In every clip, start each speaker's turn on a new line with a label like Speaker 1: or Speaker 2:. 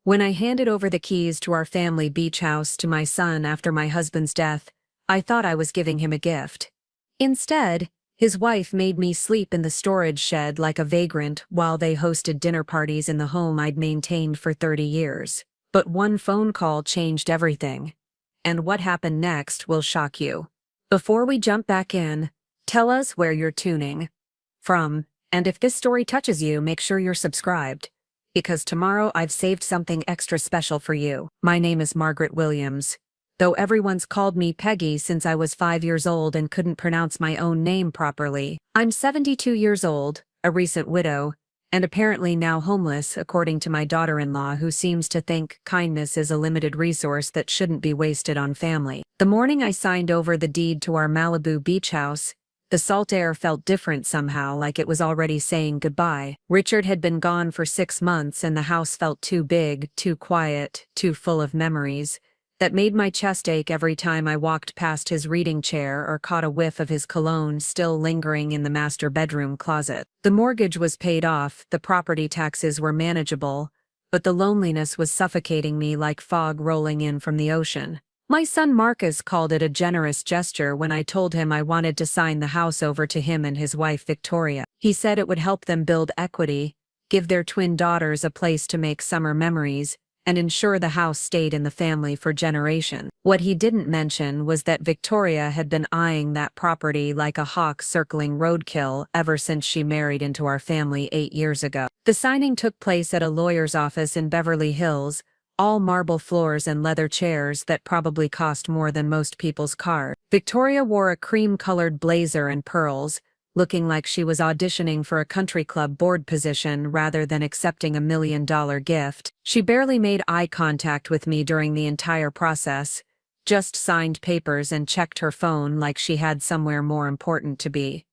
Speaker 1: When I handed over the keys to our family beach house to my son after my husband's death, I thought I was giving him a gift. Instead, his wife made me sleep in the storage shed like a vagrant while they hosted dinner parties in the home I'd maintained for 30 years. But one phone call changed everything. And what happened next will shock you. Before we jump back in, tell us where you're tuning from, and if this story touches you, make sure you're subscribed. Because tomorrow I've saved something extra special for you. My name is Margaret Williams. Though everyone's called me Peggy since I was 5 years old and couldn't pronounce my own name properly. I'm 72 years old, a recent widow, and apparently now homeless according to my daughter-in-law, who seems to think kindness is a limited resource that shouldn't be wasted on family. The morning I signed over the deed to our Malibu beach house, the salt air felt different somehow, like it was already saying goodbye. Richard had been gone for 6 months and the house felt too big, too quiet, too full of memories. That made my chest ache every time I walked past his reading chair or caught a whiff of his cologne still lingering in the master bedroom closet. The mortgage was paid off, the property taxes were manageable, but the loneliness was suffocating me like fog rolling in from the ocean. My son Marcus called it a generous gesture when I told him I wanted to sign the house over to him and his wife Victoria. He said it would help them build equity, give their twin daughters a place to make summer memories, and ensure the house stayed in the family for generations. What he didn't mention was that Victoria had been eyeing that property like a hawk circling roadkill ever since she married into our family 8 years ago. The signing took place at a lawyer's office in Beverly Hills, all marble floors and leather chairs that probably cost more than most people's cars. Victoria wore a cream-colored blazer and pearls, looking like she was auditioning for a country club board position rather than accepting $1 million gift. She barely made eye contact with me during the entire process, just signed papers and checked her phone like she had somewhere more important to be.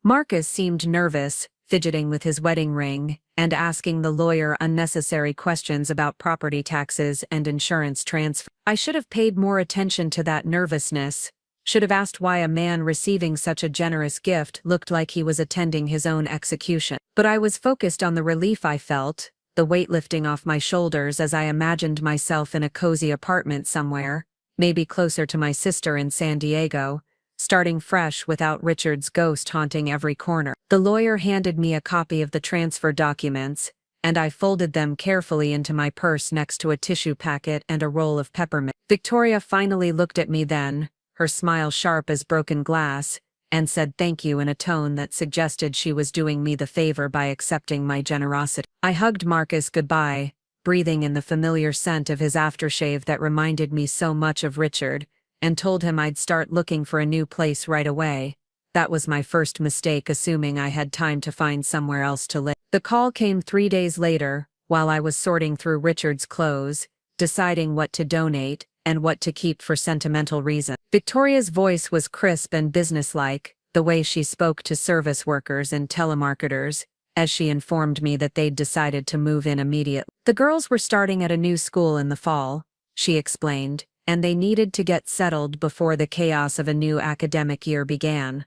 Speaker 1: Marcus seemed nervous, fidgeting with his wedding ring, and asking the lawyer unnecessary questions about property taxes and insurance transfer. I should have paid more attention to that nervousness. Should have asked why a man receiving such a generous gift looked like he was attending his own execution. But I was focused on the relief I felt, the weight lifting off my shoulders as I imagined myself in a cozy apartment somewhere, maybe closer to my sister in San Diego, starting fresh without Richard's ghost haunting every corner. The lawyer handed me a copy of the transfer documents, and I folded them carefully into my purse next to a tissue packet and a roll of peppermint. Victoria finally looked at me then, her smile sharp as broken glass, and said thank you in a tone that suggested she was doing me the favor by accepting my generosity. I hugged Marcus goodbye, breathing in the familiar scent of his aftershave that reminded me so much of Richard, and told him I'd start looking for a new place right away. That was my first mistake, assuming I had time to find somewhere else to live. The call came 3 days later, while I was sorting through Richard's clothes, deciding what to donate and what to keep for sentimental reasons. Victoria's voice was crisp and businesslike, the way she spoke to service workers and telemarketers, as she informed me that they'd decided to move in immediately. The girls were starting at a new school in the fall, she explained, and they needed to get settled before the chaos of a new academic year began.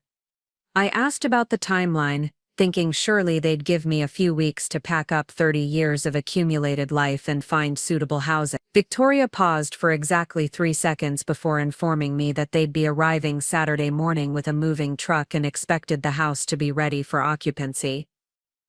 Speaker 1: I asked about the timeline, thinking surely they'd give me a few weeks to pack up 30 years of accumulated life and find suitable housing. Victoria paused for exactly 3 seconds before informing me that they'd be arriving Saturday morning with a moving truck and expected the house to be ready for occupancy.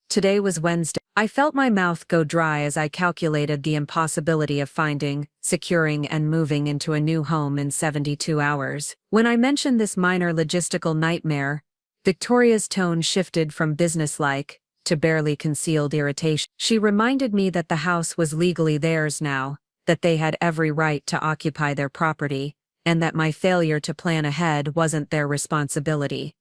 Speaker 1: Today was Wednesday. I felt my mouth go dry as I calculated the impossibility of finding, securing, and moving into a new home in 72 hours. When I mentioned this minor logistical nightmare, Victoria's tone shifted from businesslike to barely concealed irritation. She reminded me that the house was legally theirs now, that they had every right to occupy their property, and that my failure to plan ahead wasn't their responsibility.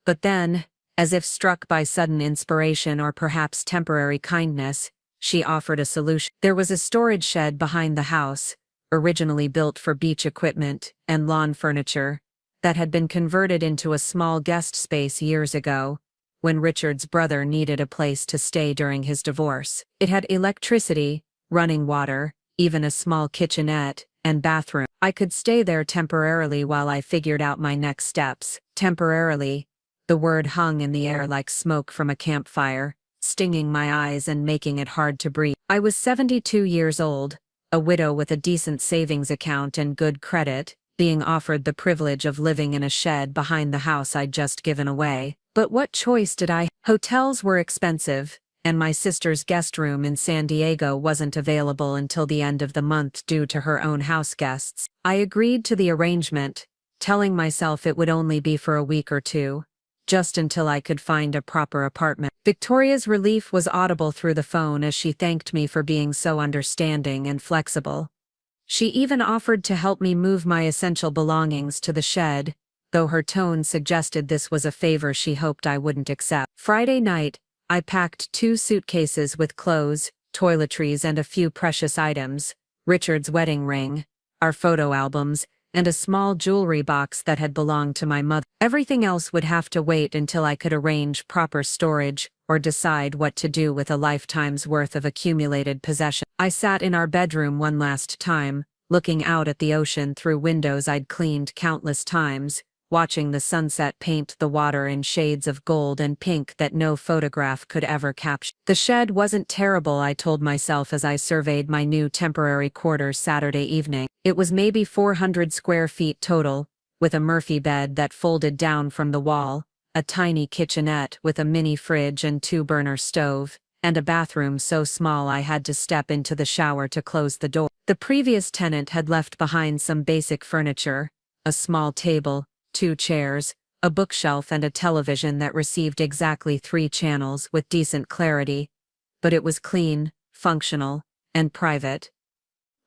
Speaker 1: But then, as if struck by sudden inspiration or perhaps temporary kindness, she offered a solution. There was a storage shed behind the house, originally built for beach equipment and lawn furniture, that had been converted into a small guest space years ago, when Richard's brother needed a place to stay during his divorce. It had electricity, running water, even a small kitchenette, and bathroom. I could stay there temporarily while I figured out my next steps. Temporarily, the word hung in the air like smoke from a campfire, stinging my eyes and making it hard to breathe. I was 72 years old, a widow with a decent savings account and good credit, being offered the privilege of living in a shed behind the house I'd just given away. But what choice did I have? Hotels were expensive, and my sister's guest room in San Diego wasn't available until the end of the month due to her own house guests. I agreed to the arrangement, telling myself it would only be for a week or two, just until I could find a proper apartment. Victoria's relief was audible through the phone as she thanked me for being so understanding and flexible. She even offered to help me move my essential belongings to the shed, though her tone suggested this was a favor she hoped I wouldn't accept. Friday night, I packed 2 suitcases with clothes, toiletries and a few precious items, Richard's wedding ring, our photo albums, and a small jewelry box that had belonged to my mother. Everything else would have to wait until I could arrange proper storage or decide what to do with a lifetime's worth of accumulated possession. I sat in our bedroom one last time, looking out at the ocean through windows I'd cleaned countless times, watching the sunset paint the water in shades of gold and pink that no photograph could ever capture. The shed wasn't terrible, I told myself as I surveyed my new temporary quarters Saturday evening. It was maybe 400 square feet total, with a Murphy bed that folded down from the wall, a tiny kitchenette with a mini fridge and 2-burner stove, and a bathroom so small I had to step into the shower to close the door. The previous tenant had left behind some basic furniture, a small table, 2 chairs, a bookshelf and a television that received exactly 3 channels with decent clarity, but it was clean, functional, and private.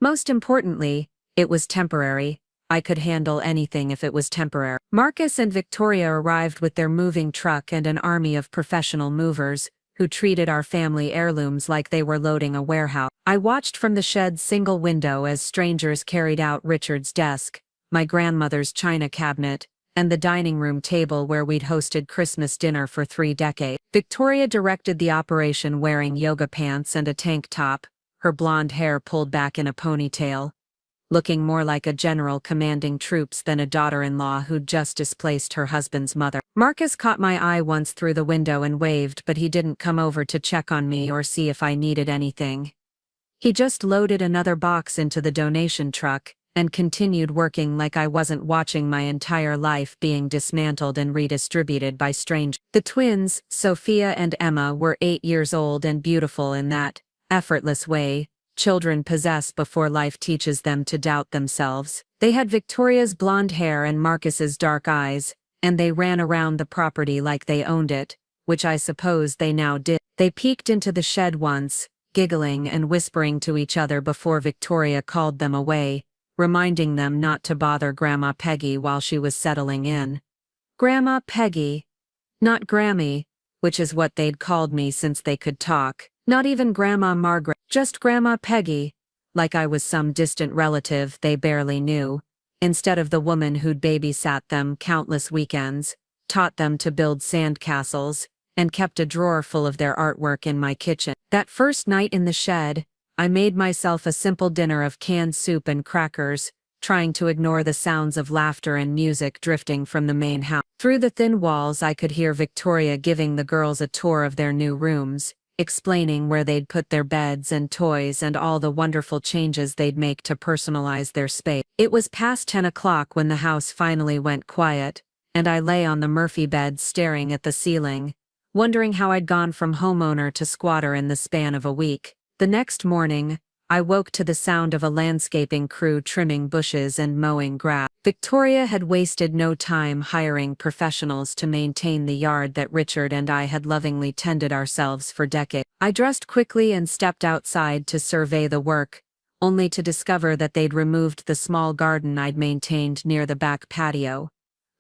Speaker 1: Most importantly, it was temporary. I could handle anything if it was temporary. Marcus and Victoria arrived with their moving truck and an army of professional movers, who treated our family heirlooms like they were loading a warehouse. I watched from the shed's single window as strangers carried out Richard's desk, my grandmother's china cabinet, and the dining room table where we'd hosted Christmas dinner for 3 decades. Victoria directed the operation wearing yoga pants and a tank top, her blonde hair pulled back in a ponytail, looking more like a general commanding troops than a daughter-in-law who'd just displaced her husband's mother. Marcus caught my eye once through the window and waved, but he didn't come over to check on me or see if I needed anything. He just loaded another box into the donation truck and continued working like I wasn't watching my entire life being dismantled and redistributed by strangers. The twins, Sophia and Emma, were 8 years old and beautiful in that effortless way children possess before life teaches them to doubt themselves. They had Victoria's blonde hair and Marcus's dark eyes, and they ran around the property like they owned it, which I suppose they now did. They peeked into the shed once, giggling and whispering to each other before Victoria called them away, reminding them not to bother Grandma Peggy while she was settling in. Grandma Peggy. Not Grammy, which is what they'd called me since they could talk. Not even Grandma Margaret, just Grandma Peggy, like I was some distant relative they barely knew, instead of the woman who'd babysat them countless weekends, taught them to build sandcastles, and kept a drawer full of their artwork in my kitchen. That first night in the shed, I made myself a simple dinner of canned soup and crackers, trying to ignore the sounds of laughter and music drifting from the main house. Through the thin walls I could hear Victoria giving the girls a tour of their new rooms, explaining where they'd put their beds and toys and all the wonderful changes they'd make to personalize their space. It was past 10 o'clock when the house finally went quiet, and I lay on the Murphy bed staring at the ceiling, wondering how I'd gone from homeowner to squatter in the span of a week. The next morning, I woke to the sound of a landscaping crew trimming bushes and mowing grass. Victoria had wasted no time hiring professionals to maintain the yard that Richard and I had lovingly tended ourselves for decades. I dressed quickly and stepped outside to survey the work, only to discover that they'd removed the small garden I'd maintained near the back patio,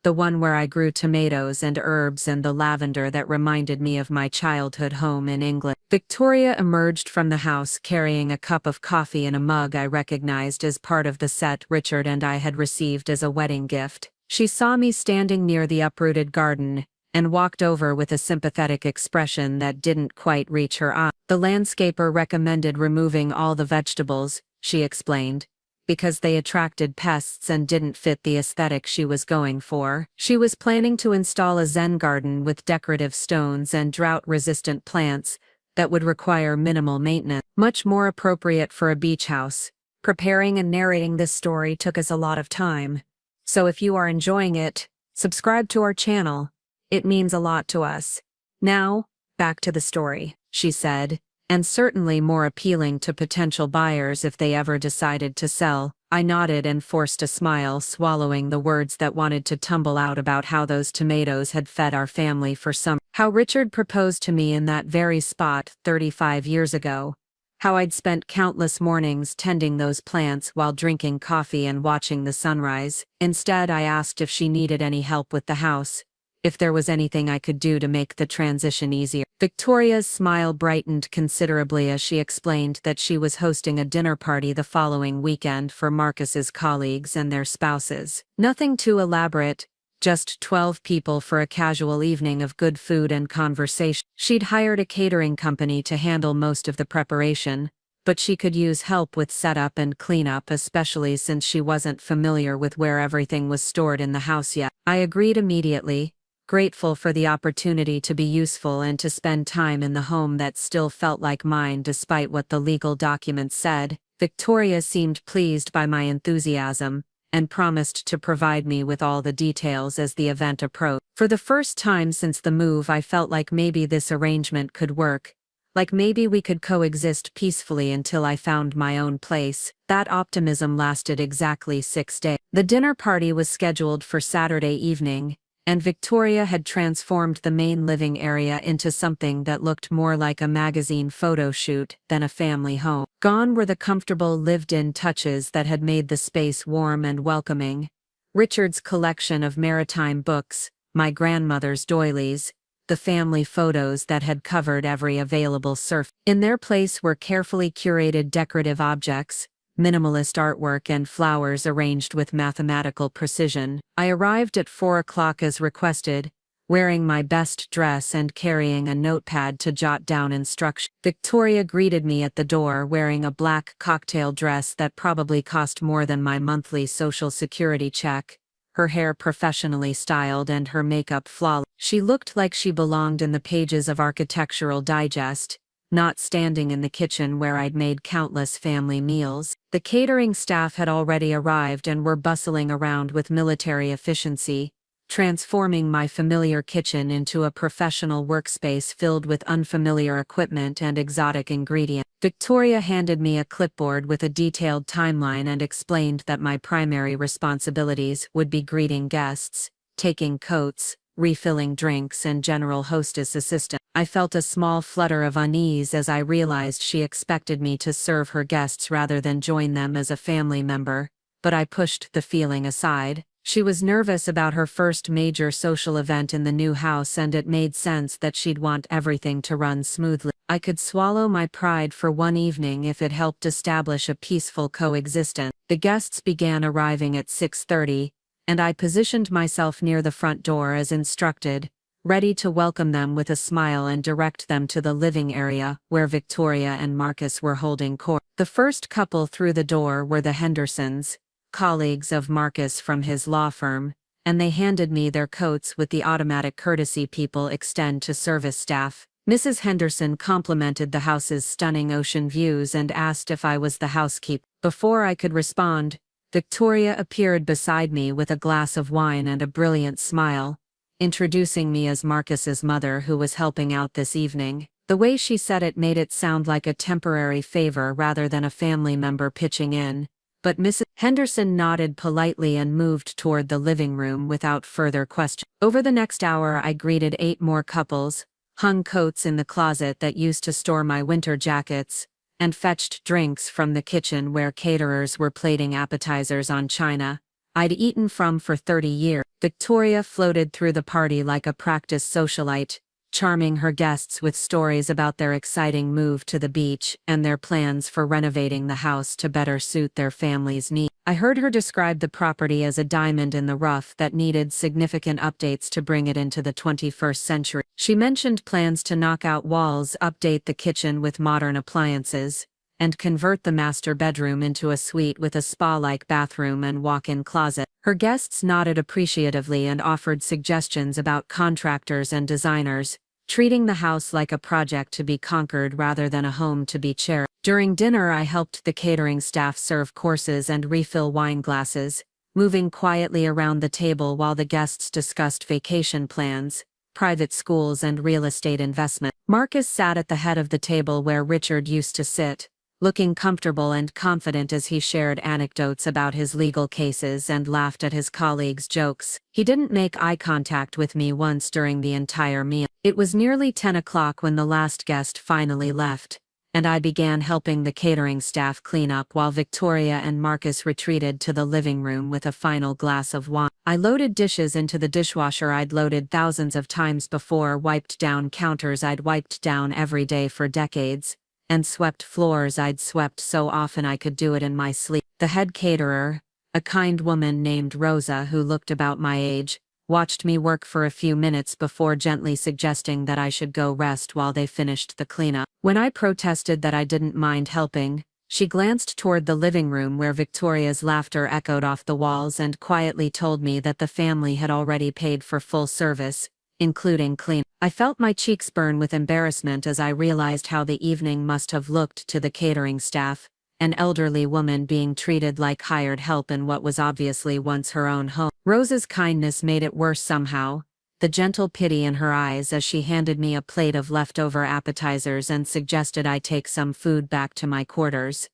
Speaker 1: the one where I grew tomatoes and herbs and the lavender that reminded me of my childhood home in England. Victoria emerged from the house carrying a cup of coffee in a mug I recognized as part of the set Richard and I had received as a wedding gift. She saw me standing near the uprooted garden and walked over with a sympathetic expression that didn't quite reach her eye. The landscaper recommended removing all the vegetables, she explained. because they attracted pests and didn't fit the aesthetic she was going for. She was planning to install a Zen garden with decorative stones and drought-resistant plants that would require minimal maintenance, much more appropriate for a beach house. Preparing and narrating this story took us a lot of time. So if you are enjoying it, subscribe to our channel. It means a lot to us. Now, back to the story, she said, and certainly more appealing to potential buyers if they ever decided to sell. I nodded and forced a smile, swallowing the words that wanted to tumble out about how those tomatoes had fed our family for summer. How Richard proposed to me in that very spot 35 years ago. How I'd spent countless mornings tending those plants while drinking coffee and watching the sunrise. Instead, I asked if she needed any help with the house, if there was anything I could do to make the transition easier. Victoria's smile brightened considerably as she explained that she was hosting a dinner party the following weekend for Marcus's colleagues and their spouses. Nothing too elaborate, just 12 people for a casual evening of good food and conversation. She'd hired a catering company to handle most of the preparation, but she could use help with setup and cleanup, especially since she wasn't familiar with where everything was stored in the house yet. I agreed immediately, grateful for the opportunity to be useful and to spend time in the home that still felt like mine despite what the legal documents said. Victoria seemed pleased by my enthusiasm, and promised to provide me with all the details as the event approached. For the first time since the move, I felt like maybe this arrangement could work, like maybe we could coexist peacefully until I found my own place. That optimism lasted exactly 6 days. The dinner party was scheduled for Saturday evening, and Victoria had transformed the main living area into something that looked more like a magazine photo shoot than a family home. Gone were the comfortable lived-in touches that had made the space warm and welcoming. Richard's collection of maritime books, my grandmother's doilies, the family photos that had covered every available surf. In their place were carefully curated decorative objects, minimalist artwork and flowers arranged with mathematical precision. I arrived at 4 o'clock as requested, wearing my best dress and carrying a notepad to jot down instructions. Victoria greeted me at the door wearing a black cocktail dress that probably cost more than my monthly Social Security check, her hair professionally styled and her makeup flawless. She looked like she belonged in the pages of Architectural Digest, not standing in the kitchen where I'd made countless family meals. The catering staff had already arrived and were bustling around with military efficiency, transforming my familiar kitchen into a professional workspace filled with unfamiliar equipment and exotic ingredients. Victoria handed me a clipboard with a detailed timeline and explained that my primary responsibilities would be greeting guests, taking coats, refilling drinks, and general hostess assistance. I felt a small flutter of unease as I realized she expected me to serve her guests rather than join them as a family member, but I pushed the feeling aside. She was nervous about her first major social event in the new house, and it made sense that she'd want everything to run smoothly. I could swallow my pride for one evening if it helped establish a peaceful coexistence. The guests began arriving at 6:30, and I positioned myself near the front door as instructed, ready to welcome them with a smile and direct them to the living area where Victoria and Marcus were holding court. The first couple through the door were the Hendersons, colleagues of Marcus from his law firm, and they handed me their coats with the automatic courtesy people extend to service staff. Mrs. Henderson complimented the house's stunning ocean views and asked if I was the housekeeper. Before I could respond, Victoria appeared beside me with a glass of wine and a brilliant smile, introducing me as Marcus's mother who was helping out this evening. The way she said it made it sound like a temporary favor rather than a family member pitching in, but Mrs. Henderson nodded politely and moved toward the living room without further question. Over the next hour I greeted 8 more couples, hung coats in the closet that used to store my winter jackets, and fetched drinks from the kitchen where caterers were plating appetizers on china I'd eaten from for 30 years. Victoria floated through the party like a practiced socialite, charming her guests with stories about their exciting move to the beach and their plans for renovating the house to better suit their family's needs. I heard her describe the property as a diamond in the rough that needed significant updates to bring it into the 21st century. She mentioned plans to knock out walls, update the kitchen with modern appliances, and convert the master bedroom into a suite with a spa-like bathroom and walk-in closet. Her guests nodded appreciatively and offered suggestions about contractors and designers, treating the house like a project to be conquered rather than a home to be cherished. During dinner, I helped the catering staff serve courses and refill wine glasses, moving quietly around the table while the guests discussed vacation plans, private schools, and real estate investment. Marcus sat at the head of the table where Richard used to sit, looking comfortable and confident as he shared anecdotes about his legal cases and laughed at his colleagues' jokes. He didn't make eye contact with me once during the entire meal. It was nearly 10 o'clock when the last guest finally left, and I began helping the catering staff clean up while Victoria and Marcus retreated to the living room with a final glass of wine. I loaded dishes into the dishwasher I'd loaded thousands of times before, wiped down counters I'd wiped down every day for decades, and swept floors I'd swept so often I could do it in my sleep. The head caterer, a kind woman named Rosa who looked about my age, watched me work for a few minutes before gently suggesting that I should go rest while they finished the cleanup. When I protested that I didn't mind helping, she glanced toward the living room where Victoria's laughter echoed off the walls and quietly told me that the family had already paid for full service, including clean. I felt my cheeks burn with embarrassment as I realized how the evening must have looked to the catering staff, an elderly woman being treated like hired help in what was obviously once her own home. Rosa's kindness made it worse somehow, the gentle pity in her eyes as she handed me a plate of leftover appetizers and suggested I take some food back to my quarters.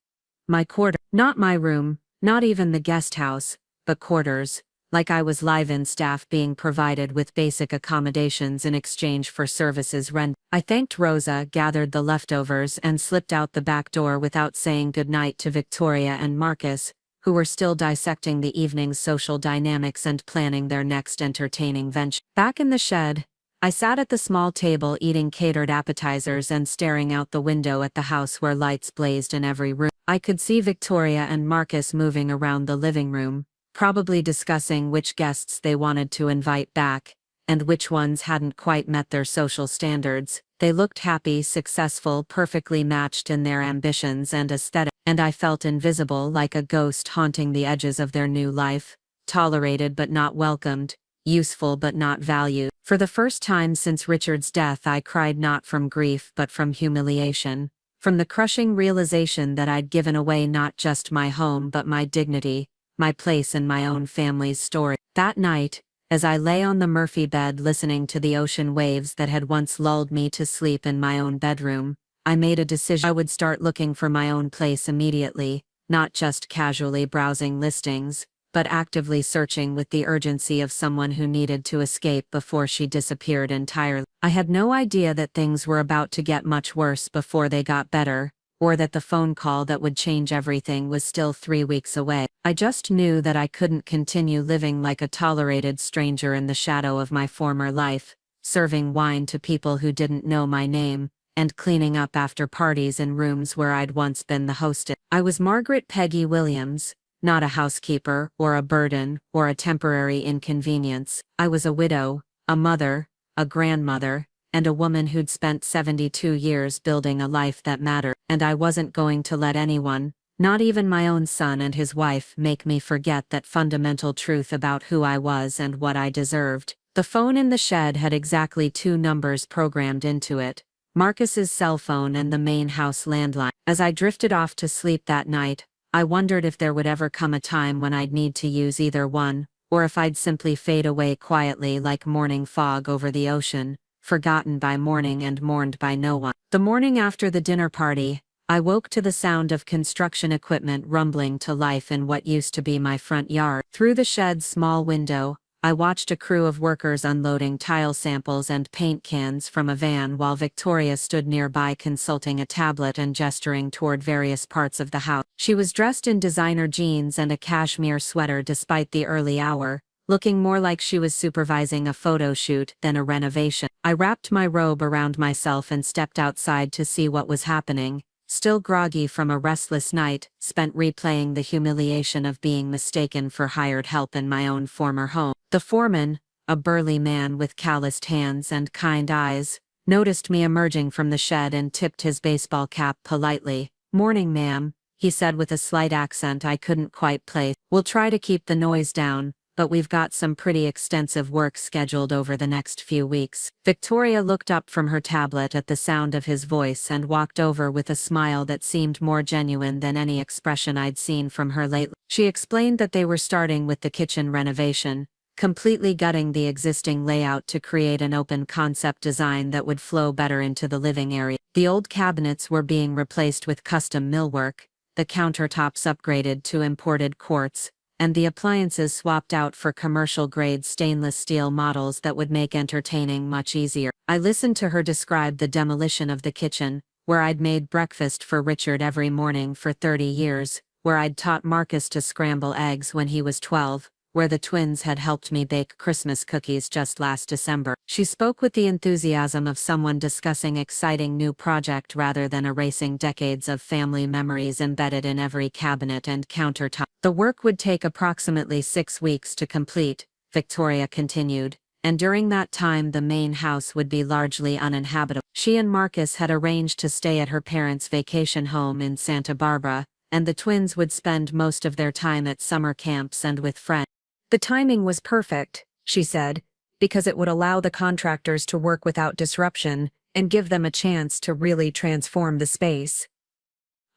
Speaker 1: My quarter, not my room, not even the guest house, but quarters, like I was live-in staff being provided with basic accommodations in exchange for services rendered. I thanked Rosa, gathered the leftovers, and slipped out the back door without saying goodnight to Victoria and Marcus, who were still dissecting the evening's social dynamics and planning their next entertaining venture. Back in the shed, I sat at the small table eating catered appetizers and staring out the window at the house where lights blazed in every room. I could see Victoria and Marcus moving around the living room, probably discussing which guests they wanted to invite back, and which ones hadn't quite met their social standards. They looked happy, successful, perfectly matched in their ambitions and aesthetic, and I felt invisible, like a ghost haunting the edges of their new life, tolerated but not welcomed, useful but not valued. For the first time since Richard's death, I cried not from grief but from humiliation, from the crushing realization that I'd given away not just my home but my dignity, my place in my own family's story. That night, as I lay on the Murphy bed listening to the ocean waves that had once lulled me to sleep in my own bedroom, I made a decision. I would start looking for my own place immediately, not just casually browsing listings, but actively searching with the urgency of someone who needed to escape before she disappeared entirely. I had no idea that things were about to get much worse before they got better, or that the phone call that would change everything was still 3 weeks away. I just knew that I couldn't continue living like a tolerated stranger in the shadow of my former life, serving wine to people who didn't know my name, and cleaning up after parties in rooms where I'd once been the hostess. I was Margaret Peggy Williams, not a housekeeper, or a burden, or a temporary inconvenience. I was a widow, a mother, a grandmother, and a woman who'd spent 72 years building a life that mattered. And I wasn't going to let anyone, not even my own son and his wife, make me forget that fundamental truth about who I was and what I deserved. The phone in the shed had exactly 2 numbers programmed into it, Marcus's cell phone and the main house landline. As I drifted off to sleep that night, I wondered if there would ever come a time when I'd need to use either one, or if I'd simply fade away quietly like morning fog over the ocean, forgotten by morning and mourned by no one. The morning after the dinner party, I woke to the sound of construction equipment rumbling to life in what used to be my front yard. Through the shed's small window, I watched a crew of workers unloading tile samples and paint cans from a van while Victoria stood nearby consulting a tablet and gesturing toward various parts of the house. She was dressed in designer jeans and a cashmere sweater despite the early hour, looking more like she was supervising a photo shoot than a renovation. I wrapped my robe around myself and stepped outside to see what was happening, still groggy from a restless night spent replaying the humiliation of being mistaken for hired help in my own former home. The foreman, a burly man with calloused hands and kind eyes, noticed me emerging from the shed and tipped his baseball cap politely, "Morning, ma'am," he said with a slight accent I couldn't quite place. "We'll try to keep the noise down, but we've got some pretty extensive work scheduled over the next few weeks." Victoria looked up from her tablet at the sound of his voice and walked over with a smile that seemed more genuine than any expression I'd seen from her lately. She explained that they were starting with the kitchen renovation, completely gutting the existing layout to create an open concept design that would flow better into the living area. The old cabinets were being replaced with custom millwork, the countertops upgraded to imported quartz, and the appliances swapped out for commercial-grade stainless steel models that would make entertaining much easier. I listened to her describe the demolition of the kitchen, where I'd made breakfast for Richard every morning for 30 years, where I'd taught Marcus to scramble eggs when he was 12, where the twins had helped me bake Christmas cookies just last December. She spoke with the enthusiasm of someone discussing exciting new project rather than erasing decades of family memories embedded in every cabinet and countertop. The work would take approximately 6 weeks to complete, Victoria continued, and during that time the main house would be largely uninhabitable. She and Marcus had arranged to stay at her parents' vacation home in Santa Barbara, and the twins would spend most of their time at summer camps and with friends. "The timing was perfect," she said, "because it would allow the contractors to work without disruption and give them a chance to really transform the space."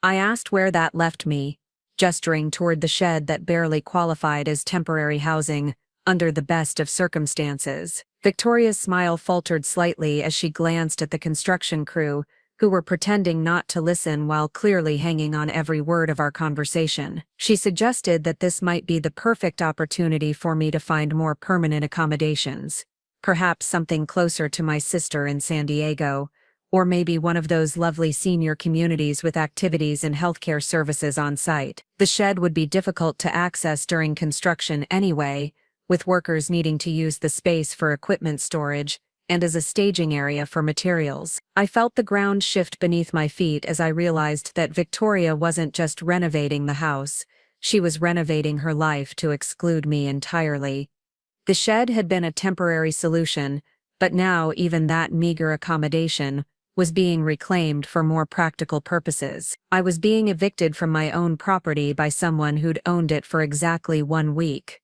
Speaker 1: I asked where that left me, gesturing toward the shed that barely qualified as temporary housing under the best of circumstances. Victoria's smile faltered slightly as she glanced at the construction crew, who were pretending not to listen while clearly hanging on every word of our conversation. She suggested that this might be the perfect opportunity for me to find more permanent accommodations, perhaps something closer to my sister in San Diego, or maybe one of those lovely senior communities with activities and healthcare services on site. The shed would be difficult to access during construction anyway, with workers needing to use the space for equipment storage and as a staging area for materials. I felt the ground shift beneath my feet as I realized that Victoria wasn't just renovating the house, she was renovating her life to exclude me entirely. The shed had been a temporary solution, but now even that meager accommodation was being reclaimed for more practical purposes. I was being evicted from my own property by someone who'd owned it for exactly 1 week.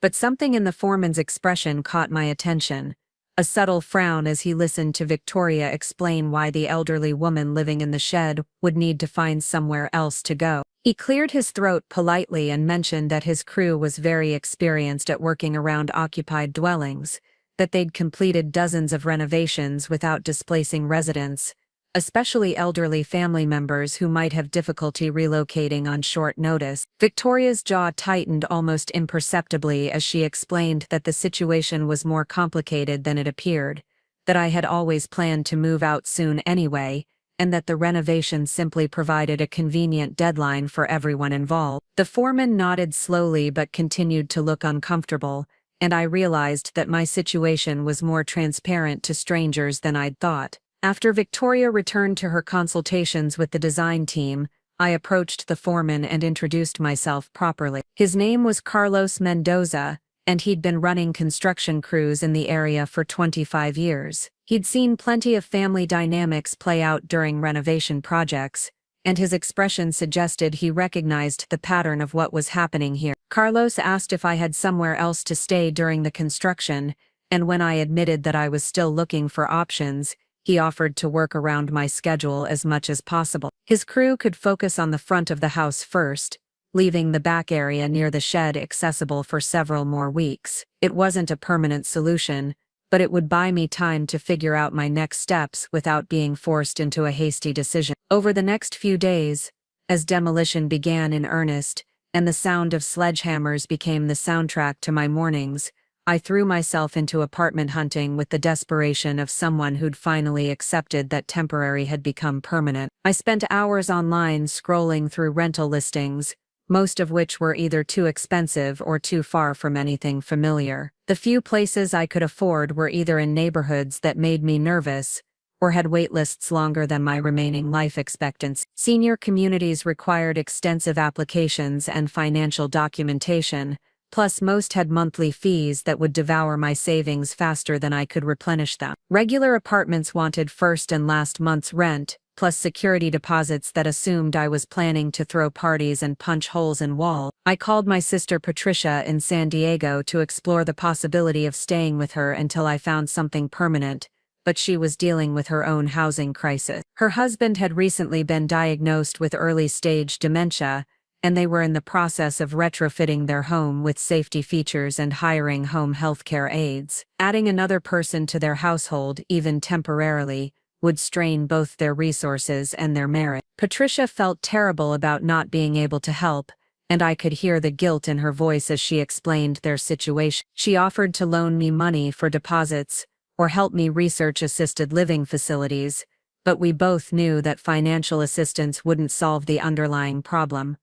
Speaker 1: But something in the foreman's expression caught my attention. A subtle frown as he listened to Victoria explain why the elderly woman living in the shed would need to find somewhere else to go. He cleared his throat politely and mentioned that his crew was very experienced at working around occupied dwellings, that they'd completed dozens of renovations without displacing residents, especially elderly family members who might have difficulty relocating on short notice. Victoria's jaw tightened almost imperceptibly as she explained that the situation was more complicated than it appeared, that I had always planned to move out soon anyway, and that the renovation simply provided a convenient deadline for everyone involved. The foreman nodded slowly but continued to look uncomfortable, and I realized that my situation was more transparent to strangers than I'd thought. After Victoria returned to her consultations with the design team, I approached the foreman and introduced myself properly. His name was Carlos Mendoza, and he'd been running construction crews in the area for 25 years. He'd seen plenty of family dynamics play out during renovation projects, and his expression suggested he recognized the pattern of what was happening here. Carlos asked if I had somewhere else to stay during the construction, and when I admitted that I was still looking for options, he offered to work around my schedule as much as possible. His crew could focus on the front of the house first, leaving the back area near the shed accessible for several more weeks. It wasn't a permanent solution, but it would buy me time to figure out my next steps without being forced into a hasty decision. Over the next few days, as demolition began in earnest, and the sound of sledgehammers became the soundtrack to my mornings, I threw myself into apartment hunting with the desperation of someone who'd finally accepted that temporary had become permanent. I spent hours online scrolling through rental listings, most of which were either too expensive or too far from anything familiar. The few places I could afford were either in neighborhoods that made me nervous, or had waitlists longer than my remaining life expectancy. Senior communities required extensive applications and financial documentation, plus most had monthly fees that would devour my savings faster than I could replenish them. Regular apartments wanted first and last month's rent, plus security deposits that assumed I was planning to throw parties and punch holes in walls. I called my sister Patricia in San Diego to explore the possibility of staying with her until I found something permanent, but she was dealing with her own housing crisis. Her husband had recently been diagnosed with early-stage dementia, and they were in the process of retrofitting their home with safety features and hiring home healthcare aides. Adding another person to their household, even temporarily, would strain both their resources and their marriage. Patricia felt terrible about not being able to help, and I could hear the guilt in her voice as she explained their situation. She offered to loan me money for deposits or help me research assisted living facilities, but we both knew that financial assistance wouldn't solve the underlying problem.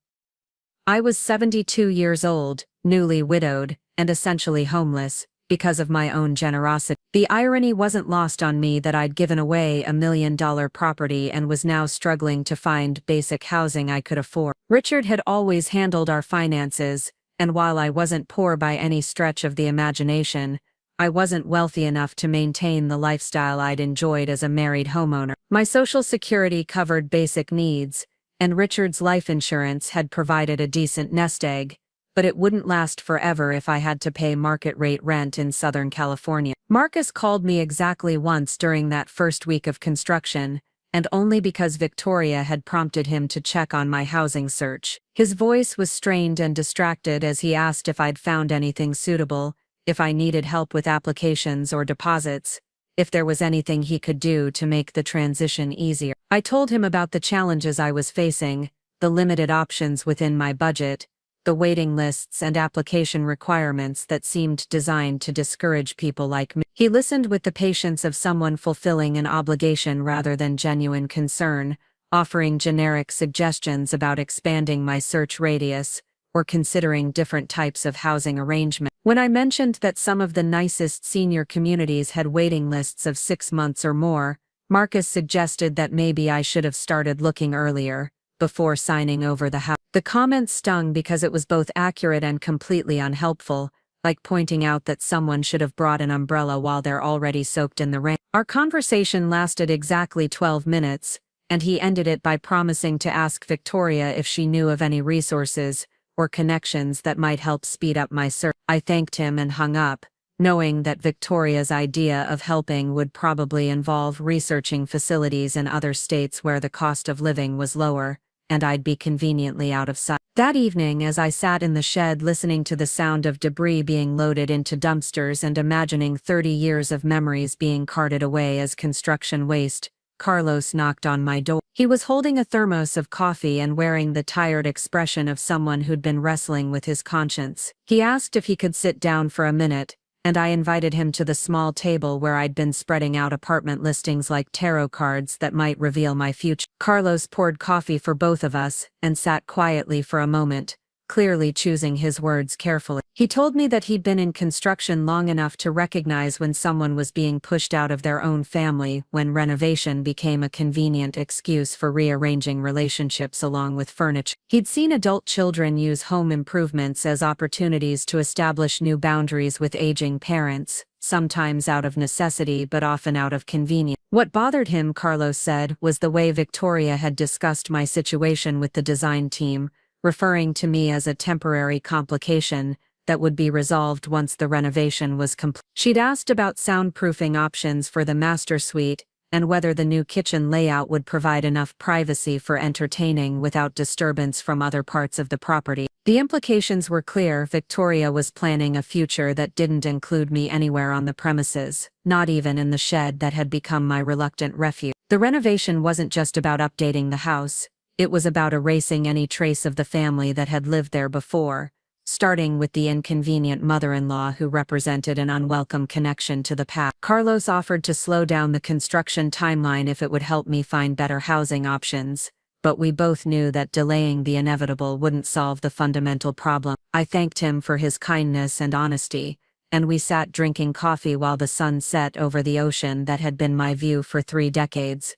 Speaker 1: I was 72 years old, newly widowed, and essentially homeless, because of my own generosity. The irony wasn't lost on me that I'd given away $1 million property and was now struggling to find basic housing I could afford. Richard had always handled our finances, and while I wasn't poor by any stretch of the imagination, I wasn't wealthy enough to maintain the lifestyle I'd enjoyed as a married homeowner. My Social Security covered basic needs, and Richard's life insurance had provided a decent nest egg, but it wouldn't last forever if I had to pay market-rate rent in Southern California. Marcus called me exactly once during that first week of construction, and only because Victoria had prompted him to check on my housing search. His voice was strained and distracted as he asked if I'd found anything suitable, if I needed help with applications or deposits, if there was anything he could do to make the transition easier. I told him about the challenges I was facing, the limited options within my budget, the waiting lists and application requirements that seemed designed to discourage people like me. He listened with the patience of someone fulfilling an obligation rather than genuine concern, offering generic suggestions about expanding my search radius or considering different types of housing arrangement. When I mentioned that some of the nicest senior communities had waiting lists of 6 months or more, Marcus suggested that maybe I should have started looking earlier, before signing over the house. The comment stung because it was both accurate and completely unhelpful, like pointing out that someone should have brought an umbrella while they're already soaked in the rain. Our conversation lasted exactly 12 minutes, and he ended it by promising to ask Victoria if she knew of any resources or connections that might help speed up my search. I thanked him and hung up, knowing that Victoria's idea of helping would probably involve researching facilities in other states where the cost of living was lower, and I'd be conveniently out of sight. That evening, as I sat in the shed listening to the sound of debris being loaded into dumpsters and imagining 30 years of memories being carted away as construction waste, Carlos knocked on my door. He was holding a thermos of coffee and wearing the tired expression of someone who'd been wrestling with his conscience. He asked if he could sit down for a minute, and I invited him to the small table where I'd been spreading out apartment listings like tarot cards that might reveal my future. Carlos poured coffee for both of us and sat quietly for a moment, clearly choosing his words carefully. He told me that he'd been in construction long enough to recognize when someone was being pushed out of their own family when renovation became a convenient excuse for rearranging relationships along with furniture. He'd seen adult children use home improvements as opportunities to establish new boundaries with aging parents, sometimes out of necessity but often out of convenience. What bothered him, Carlos said, was the way Victoria had discussed my situation with the design team, referring to me as a temporary complication that would be resolved once the renovation was complete. She'd asked about soundproofing options for the master suite and whether the new kitchen layout would provide enough privacy for entertaining without disturbance from other parts of the property. The implications were clear. Victoria was planning a future that didn't include me anywhere on the premises, not even in the shed that had become my reluctant refuge. The renovation wasn't just about updating the house. It was about erasing any trace of the family that had lived there before, starting with the inconvenient mother-in-law who represented an unwelcome connection to the past. Carlos offered to slow down the construction timeline if it would help me find better housing options, but we both knew that delaying the inevitable wouldn't solve the fundamental problem. I thanked him for his kindness and honesty, and we sat drinking coffee while the sun set over the ocean that had been my view for 3 decades.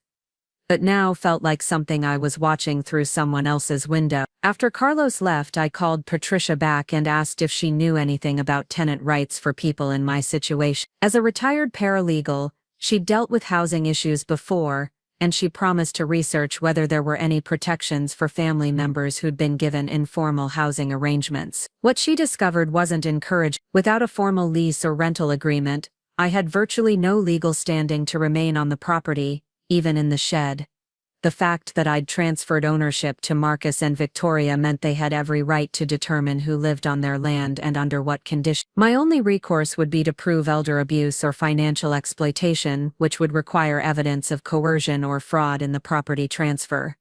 Speaker 1: But now felt like something I was watching through someone else's window. After Carlos left, I called Patricia back and asked if she knew anything about tenant rights for people in my situation. As a retired paralegal, she'd dealt with housing issues before, and she promised to research whether there were any protections for family members who'd been given informal housing arrangements. What she discovered wasn't encouraged. Without a formal lease or rental agreement, I had virtually no legal standing to remain on the property, even in the shed. The fact that I'd transferred ownership to Marcus and Victoria meant they had every right to determine who lived on their land and under what conditions. My only recourse would be to prove elder abuse or financial exploitation, which would require evidence of coercion or fraud in the property transfer.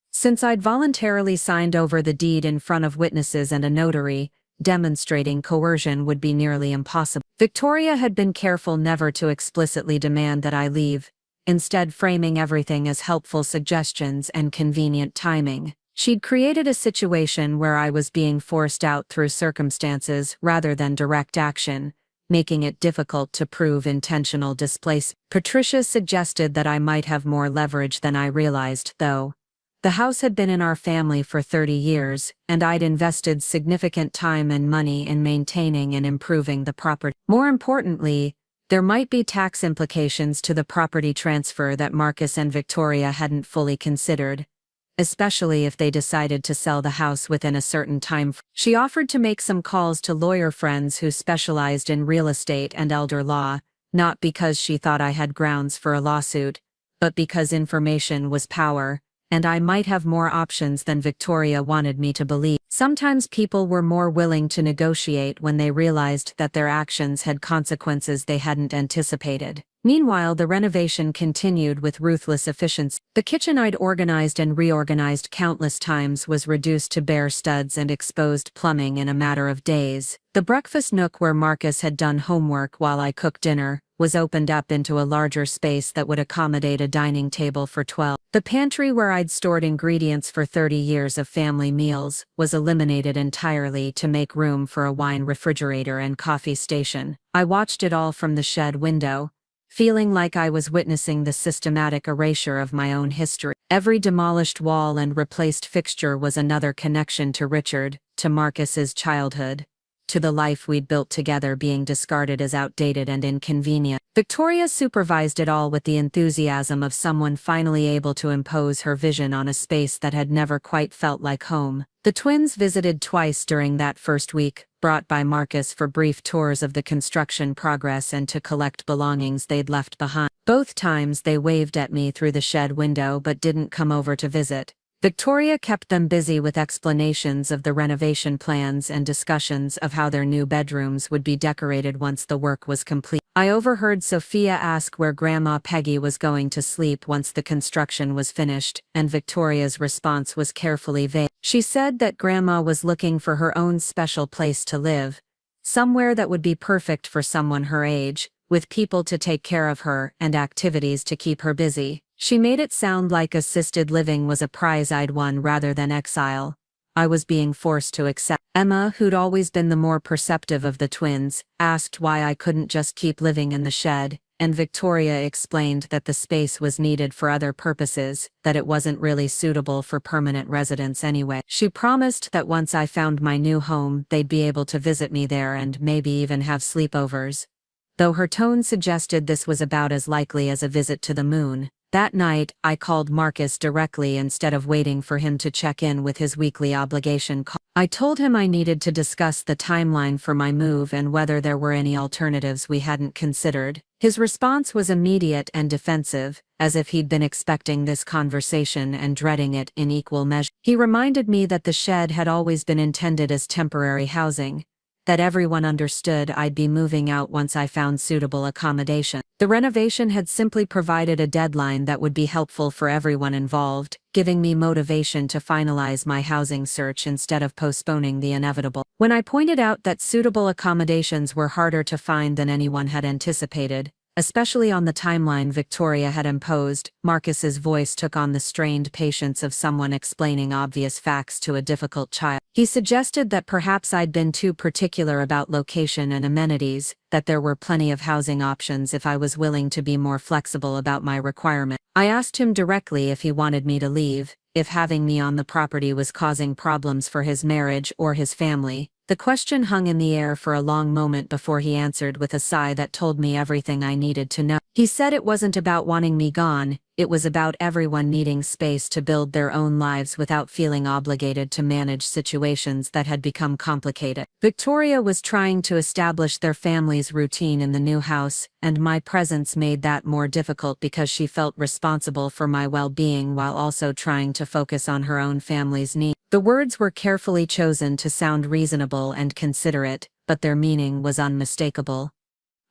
Speaker 1: Since I'd voluntarily signed over the deed in front of witnesses and a notary, demonstrating coercion would be nearly impossible. Victoria had been careful never to explicitly demand that I leave, instead framing everything as helpful suggestions and convenient timing. She'd created a situation where I was being forced out through circumstances rather than direct action, making it difficult to prove intentional displacement. Patricia suggested that I might have more leverage than I realized, though. The house had been in our family for 30 years, and I'd invested significant time and money in maintaining and improving the property. More importantly, there might be tax implications to the property transfer that Marcus and Victoria hadn't fully considered, especially if they decided to sell the house within a certain time frame. She offered to make some calls to lawyer friends who specialized in real estate and elder law, not because she thought I had grounds for a lawsuit, but because information was power, and I might have more options than Victoria wanted me to believe. Sometimes people were more willing to negotiate when they realized that their actions had consequences they hadn't anticipated. Meanwhile, the renovation continued with ruthless efficiency. The kitchen I'd organized and reorganized countless times was reduced to bare studs and exposed plumbing in a matter of days. The breakfast nook where Marcus had done homework while I cooked dinner was opened up into a larger space that would accommodate a dining table for 12. The pantry where I'd stored ingredients for 30 years of family meals was eliminated entirely to make room for a wine refrigerator and coffee station. I watched it all from the shed window, feeling like I was witnessing the systematic erasure of my own history. Every demolished wall and replaced fixture was another connection to Richard, to Marcus's childhood, to the life we'd built together being discarded as outdated and inconvenient. Victoria supervised it all with the enthusiasm of someone finally able to impose her vision on a space that had never quite felt like home. The twins visited twice during that first week, brought by Marcus for brief tours of the construction progress and to collect belongings they'd left behind. Both times they waved at me through the shed window but didn't come over to visit. Victoria kept them busy with explanations of the renovation plans and discussions of how their new bedrooms would be decorated once the work was complete. I overheard Sophia ask where Grandma Peggy was going to sleep once the construction was finished, and Victoria's response was carefully vague. She said that Grandma was looking for her own special place to live, somewhere that would be perfect for someone her age, with people to take care of her and activities to keep her busy. She made it sound like assisted living was a prize I'd won rather than exile. I was being forced to accept. Emma, who'd always been the more perceptive of the twins, asked why I couldn't just keep living in the shed, and Victoria explained that the space was needed for other purposes, that it wasn't really suitable for permanent residence anyway. She promised that once I found my new home, they'd be able to visit me there and maybe even have sleepovers. Though her tone suggested this was about as likely as a visit to the moon. That night, I called Marcus directly instead of waiting for him to check in with his weekly obligation call. I told him I needed to discuss the timeline for my move and whether there were any alternatives we hadn't considered. His response was immediate and defensive, as if he'd been expecting this conversation and dreading it in equal measure. He reminded me that the shed had always been intended as temporary housing, that everyone understood I'd be moving out once I found suitable accommodation. The renovation had simply provided a deadline that would be helpful for everyone involved, giving me motivation to finalize my housing search instead of postponing the inevitable. When I pointed out that suitable accommodations were harder to find than anyone had anticipated, especially on the timeline Victoria had imposed, Marcus's voice took on the strained patience of someone explaining obvious facts to a difficult child. He suggested that perhaps I'd been too particular about location and amenities, that there were plenty of housing options if I was willing to be more flexible about my requirement. I asked him directly if he wanted me to leave, if having me on the property was causing problems for his marriage or his family. The question hung in the air for a long moment before he answered with a sigh that told me everything I needed to know. He said it wasn't about wanting me gone, it was about everyone needing space to build their own lives without feeling obligated to manage situations that had become complicated. Victoria was trying to establish their family's routine in the new house, and my presence made that more difficult because she felt responsible for my well-being while also trying to focus on her own family's needs. The words were carefully chosen to sound reasonable and considerate, but their meaning was unmistakable.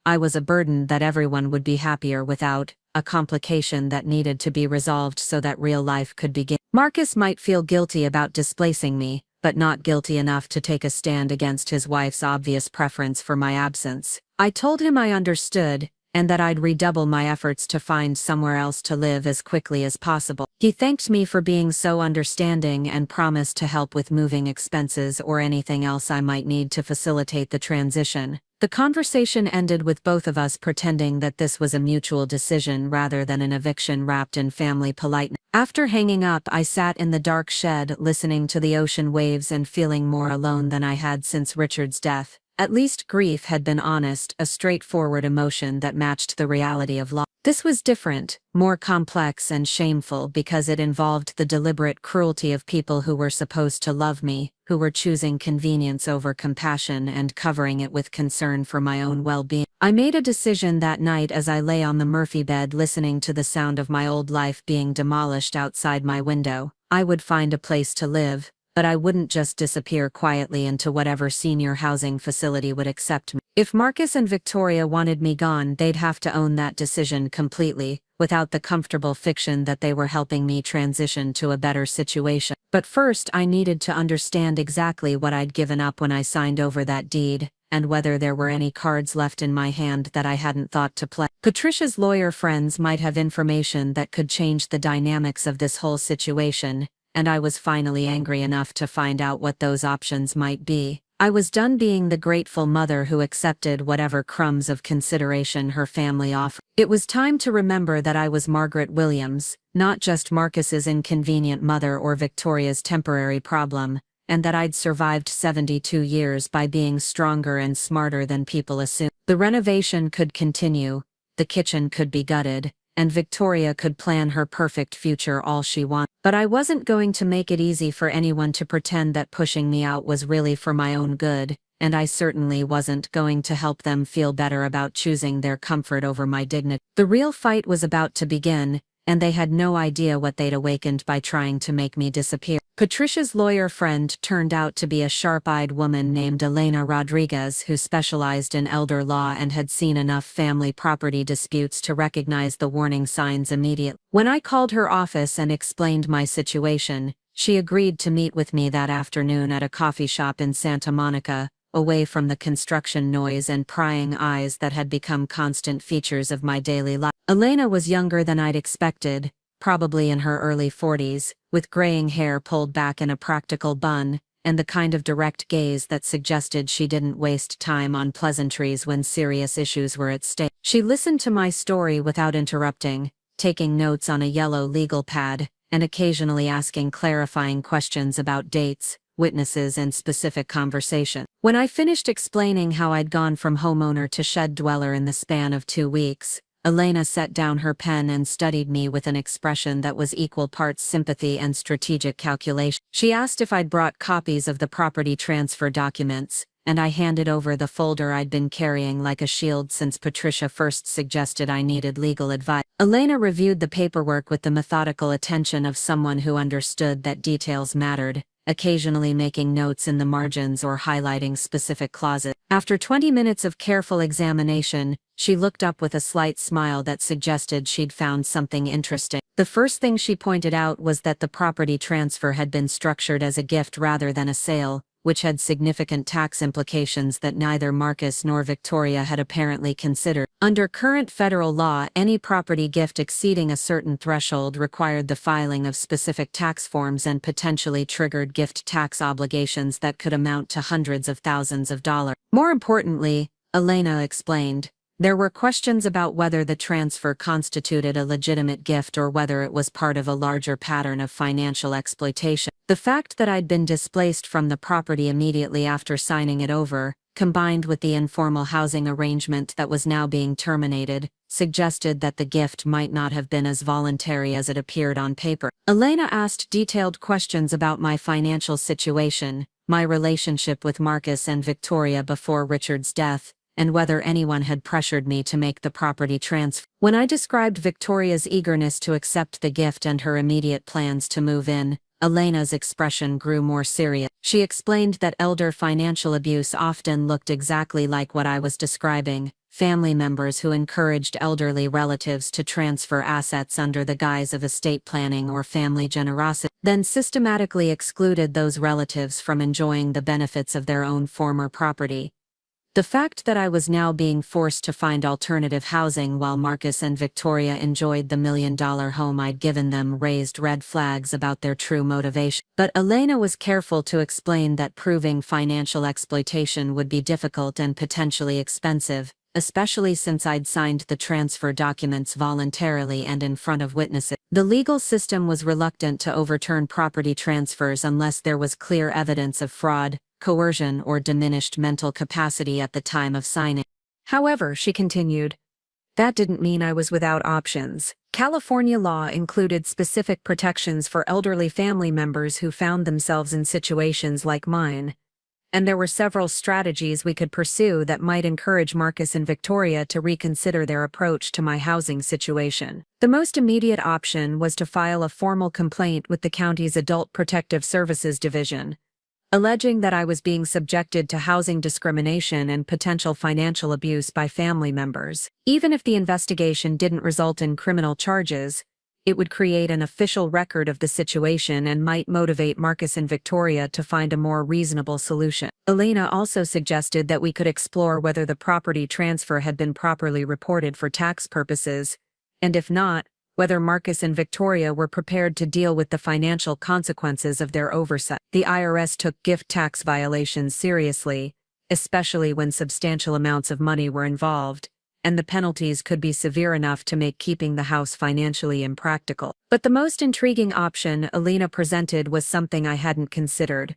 Speaker 1: I was a burden that everyone would be happier without, a complication that needed to be resolved so that real life could begin. Marcus might feel guilty about displacing me, but not guilty enough to take a stand against his wife's obvious preference for my absence. I told him I understood, and that I'd redouble my efforts to find somewhere else to live as quickly as possible. He thanked me for being so understanding and promised to help with moving expenses or anything else I might need to facilitate the transition. The conversation ended with both of us pretending that this was a mutual decision rather than an eviction wrapped in family politeness. After hanging up, I sat in the dark shed listening to the ocean waves and feeling more alone than I had since Richard's death. At least grief had been honest, a straightforward emotion that matched the reality of loss. This was different, more complex and shameful because it involved the deliberate cruelty of people who were supposed to love me, who were choosing convenience over compassion and covering it with concern for my own well-being. I made a decision that night as I lay on the Murphy bed listening to the sound of my old life being demolished outside my window. I would find a place to live, but I wouldn't just disappear quietly into whatever senior housing facility would accept me. If Marcus and Victoria wanted me gone, they'd have to own that decision completely, without the comfortable fiction that they were helping me transition to a better situation. But first I needed to understand exactly what I'd given up when I signed over that deed, and whether there were any cards left in my hand that I hadn't thought to play. Patricia's lawyer friends might have information that could change the dynamics of this whole situation, and I was finally angry enough to find out what those options might be. I was done being the grateful mother who accepted whatever crumbs of consideration her family offered. It was time to remember that I was Margaret Williams, not just Marcus's inconvenient mother or Victoria's temporary problem, and that I'd survived 72 years by being stronger and smarter than people assumed. The renovation could continue, the kitchen could be gutted, and Victoria could plan her perfect future all she wanted. But I wasn't going to make it easy for anyone to pretend that pushing me out was really for my own good, and I certainly wasn't going to help them feel better about choosing their comfort over my dignity. The real fight was about to begin, and they had no idea what they'd awakened by trying to make me disappear. Patricia's lawyer friend turned out to be a sharp-eyed woman named Elena Rodriguez who specialized in elder law and had seen enough family property disputes to recognize the warning signs immediately. When I called her office and explained my situation, she agreed to meet with me that afternoon at a coffee shop in Santa Monica, away from the construction noise and prying eyes that had become constant features of my daily life. Elena was younger than I'd expected, probably in her early 40s, with graying hair pulled back in a practical bun, and the kind of direct gaze that suggested she didn't waste time on pleasantries when serious issues were at stake. She listened to my story without interrupting, taking notes on a yellow legal pad, and occasionally asking clarifying questions about dates, witnesses, and specific conversation. When I finished explaining how I'd gone from homeowner to shed dweller in the span of 2 weeks, Elena set down her pen and studied me with an expression that was equal parts sympathy and strategic calculation. She asked if I'd brought copies of the property transfer documents, and I handed over the folder I'd been carrying like a shield since Patricia first suggested I needed legal advice. Elena reviewed the paperwork with the methodical attention of someone who understood that details mattered, occasionally making notes in the margins or highlighting specific clauses. After 20 minutes of careful examination, she looked up with a slight smile that suggested she'd found something interesting. The first thing she pointed out was that the property transfer had been structured as a gift rather than a sale, which had significant tax implications that neither Marcus nor Victoria had apparently considered. Under current federal law, any property gift exceeding a certain threshold required the filing of specific tax forms and potentially triggered gift tax obligations that could amount to hundreds of thousands of dollars. More importantly, Elena explained, There were questions about whether the transfer constituted a legitimate gift or whether it was part of a larger pattern of financial exploitation. The fact that I'd been displaced from the property immediately after signing it over, combined with the informal housing arrangement that was now being terminated, suggested that the gift might not have been as voluntary as it appeared on paper. Elena asked detailed questions about my financial situation, my relationship with Marcus and Victoria before Richard's death, and whether anyone had pressured me to make the property transfer. When I described Victoria's eagerness to accept the gift and her immediate plans to move in, Elena's expression grew more serious. She explained that elder financial abuse often looked exactly like what I was describing: family members who encouraged elderly relatives to transfer assets under the guise of estate planning or family generosity, then systematically excluded those relatives from enjoying the benefits of their own former property. The fact that I was now being forced to find alternative housing while Marcus and Victoria enjoyed the $1 million home I'd given them raised red flags about their true motivation. But Elena was careful to explain that proving financial exploitation would be difficult and potentially expensive, especially since I'd signed the transfer documents voluntarily and in front of witnesses. The legal system was reluctant to overturn property transfers unless there was clear evidence of fraud, coercion, or diminished mental capacity at the time of signing. However, she continued, that didn't mean I was without options. California law included specific protections for elderly family members who found themselves in situations like mine, and there were several strategies we could pursue that might encourage Marcus and Victoria to reconsider their approach to my housing situation. The most immediate option was to file a formal complaint with the county's Adult Protective Services Division, alleging that I was being subjected to housing discrimination and potential financial abuse by family members. Even if the investigation didn't result in criminal charges, it would create an official record of the situation and might motivate Marcus and Victoria to find a more reasonable solution. Elena also suggested that we could explore whether the property transfer had been properly reported for tax purposes, and if not, whether Marcus and Victoria were prepared to deal with the financial consequences of their oversight. The IRS took gift tax violations seriously, especially when substantial amounts of money were involved, and the penalties could be severe enough to make keeping the house financially impractical. But the most intriguing option Elena presented was something I hadn't considered: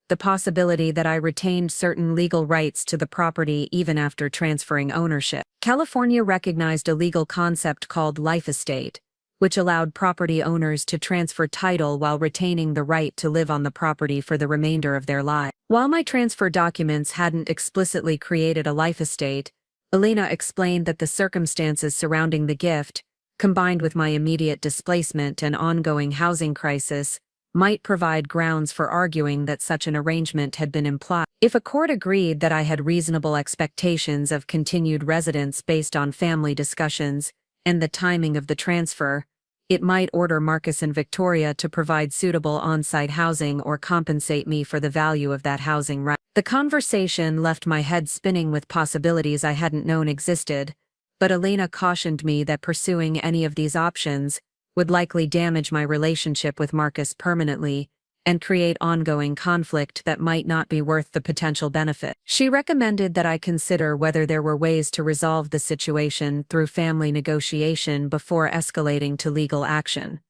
Speaker 1: the possibility that I retained certain legal rights to the property even after transferring ownership. California recognized a legal concept called life estate, which allowed property owners to transfer title while retaining the right to live on the property for the remainder of their lives. While my transfer documents hadn't explicitly created a life estate, Elena explained that the circumstances surrounding the gift, combined with my immediate displacement and ongoing housing crisis, might provide grounds for arguing that such an arrangement had been implied. If a court agreed that I had reasonable expectations of continued residence based on family discussions and the timing of the transfer, it might order Marcus and Victoria to provide suitable on-site housing or compensate me for the value of that housing right. The conversation left my head spinning with possibilities I hadn't known existed, but Elena cautioned me that pursuing any of these options would likely damage my relationship with Marcus permanently and create ongoing conflict that might not be worth the potential benefit. She recommended that I consider whether there were ways to resolve the situation through family negotiation before escalating to legal action.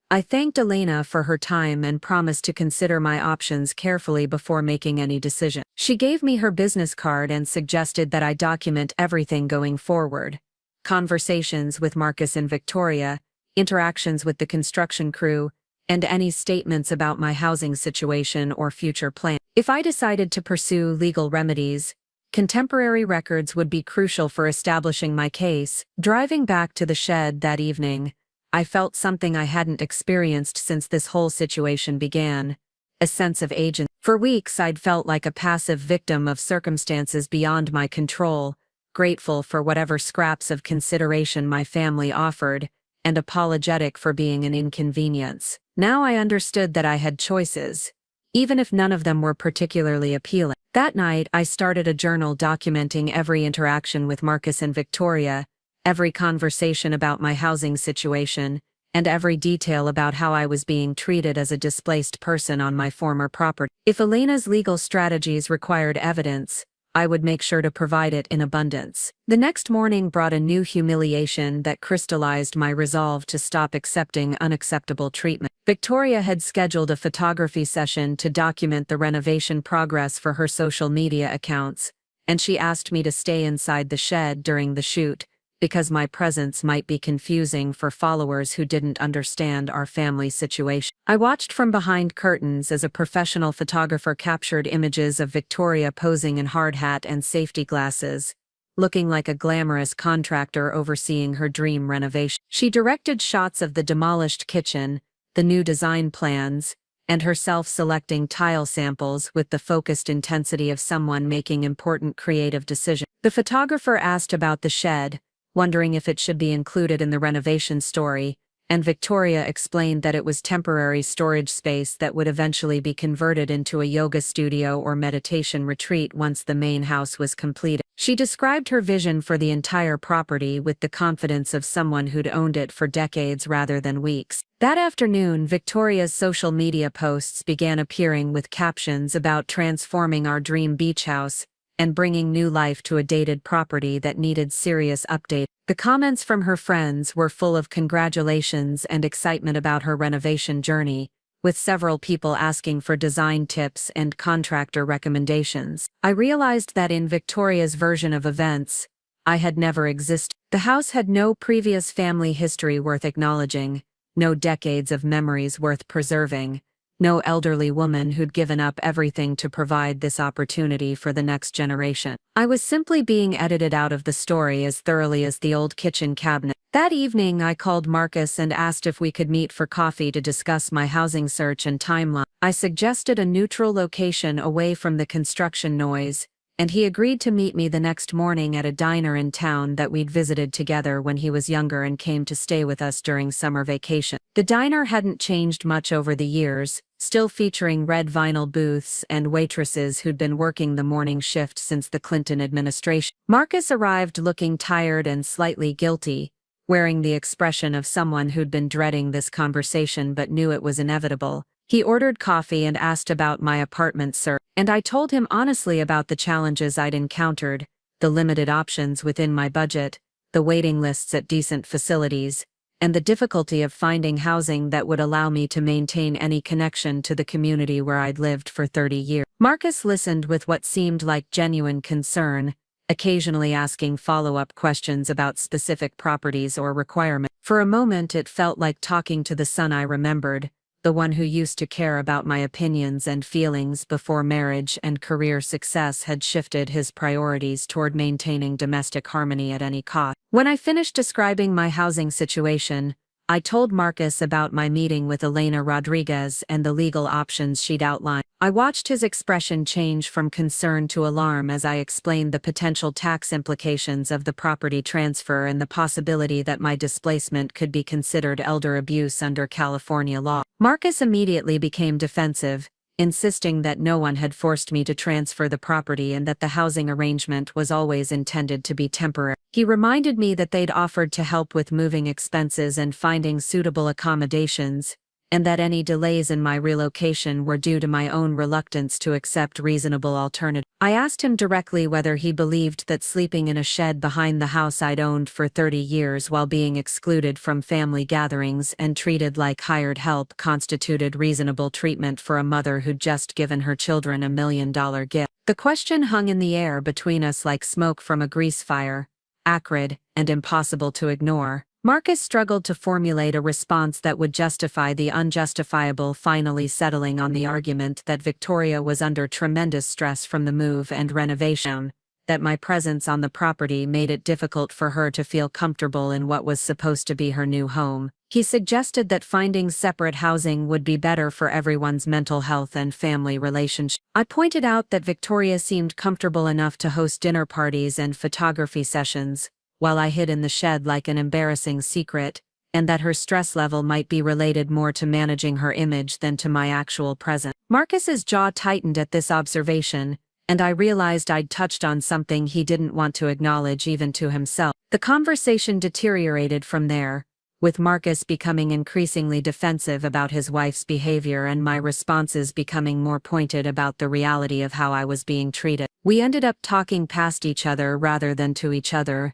Speaker 1: I thanked Elena for her time and promised to consider my options carefully before making any decision. She gave me her business card and suggested that I document everything going forward: conversations with Marcus and Victoria, interactions with the construction crew, and any statements about my housing situation or future plans. If I decided to pursue legal remedies, contemporary records would be crucial for establishing my case. Driving back to the shed that evening, I felt something I hadn't experienced since this whole situation began: a sense of agency. For weeks I'd felt like a passive victim of circumstances beyond my control, grateful for whatever scraps of consideration my family offered, and apologetic for being an inconvenience. Now I understood that I had choices, even if none of them were particularly appealing. That night I started a journal documenting every interaction with Marcus and Victoria, every conversation about my housing situation, and every detail about how I was being treated as a displaced person on my former property. If Elena's legal strategies required evidence, I would make sure to provide it in abundance. The next morning brought a new humiliation that crystallized my resolve to stop accepting unacceptable treatment. Victoria had scheduled a photography session to document the renovation progress for her social media accounts, and she asked me to stay inside the shed during the shoot, because my presence might be confusing for followers who didn't understand our family situation. I watched from behind curtains as a professional photographer captured images of Victoria posing in hard hat and safety glasses, looking like a glamorous contractor overseeing her dream renovation. She directed shots of the demolished kitchen, the new design plans, and herself selecting tile samples with the focused intensity of someone making important creative decisions. The photographer asked about the shed, wondering if it should be included in the renovation story, and Victoria explained that it was temporary storage space that would eventually be converted into a yoga studio or meditation retreat once the main house was completed. She described her vision for the entire property with the confidence of someone who'd owned it for decades rather than weeks. That afternoon, Victoria's social media posts began appearing with captions about transforming our dream beach house and bringing new life to a dated property that needed serious update. The comments from her friends were full of congratulations and excitement about her renovation journey, with several people asking for design tips and contractor recommendations. I realized that in Victoria's version of events, I had never existed. The house had no previous family history worth acknowledging, no decades of memories worth preserving, no elderly woman who'd given up everything to provide this opportunity for the next generation. I was simply being edited out of the story as thoroughly as the old kitchen cabinet. That evening, I called Marcus and asked if we could meet for coffee to discuss my housing search and timeline. I suggested a neutral location away from the construction noise, and he agreed to meet me the next morning at a diner in town that we'd visited together when he was younger and came to stay with us during summer vacation. The diner hadn't changed much over the years, still featuring red vinyl booths and waitresses who'd been working the morning shift since the Clinton administration. Marcus arrived looking tired and slightly guilty, wearing the expression of someone who'd been dreading this conversation but knew it was inevitable. He ordered coffee and asked about my apartment search, and I told him honestly about the challenges I'd encountered, the limited options within my budget, the waiting lists at decent facilities, and the difficulty of finding housing that would allow me to maintain any connection to the community where I'd lived for 30 years. Marcus listened with what seemed like genuine concern, occasionally asking follow-up questions about specific properties or requirements. For a moment it felt like talking to the son I remembered, the one who used to care about my opinions and feelings before marriage and career success had shifted his priorities toward maintaining domestic harmony at any cost. When I finished describing my housing situation, I told Marcus about my meeting with Elena Rodriguez and the legal options she'd outlined. I watched his expression change from concern to alarm as I explained the potential tax implications of the property transfer and the possibility that my displacement could be considered elder abuse under California law. Marcus immediately became defensive, insisting that no one had forced me to transfer the property and that the housing arrangement was always intended to be temporary. He reminded me that they'd offered to help with moving expenses and finding suitable accommodations, and that any delays in my relocation were due to my own reluctance to accept reasonable alternatives. I asked him directly whether he believed that sleeping in a shed behind the house I'd owned for 30 years while being excluded from family gatherings and treated like hired help constituted reasonable treatment for a mother who'd just given her children $1 million gift. The question hung in the air between us like smoke from a grease fire, acrid and impossible to ignore. Marcus struggled to formulate a response that would justify the unjustifiable, finally settling on the argument that Victoria was under tremendous stress from the move and renovation, that my presence on the property made it difficult for her to feel comfortable in what was supposed to be her new home. He suggested that finding separate housing would be better for everyone's mental health and family relationships. I pointed out that Victoria seemed comfortable enough to host dinner parties and photography sessions, while I hid in the shed like an embarrassing secret, and that her stress level might be related more to managing her image than to my actual presence. Marcus's jaw tightened at this observation, and I realized I'd touched on something he didn't want to acknowledge even to himself. The conversation deteriorated from there, with Marcus becoming increasingly defensive about his wife's behavior and my responses becoming more pointed about the reality of how I was being treated. We ended up talking past each other rather than to each other,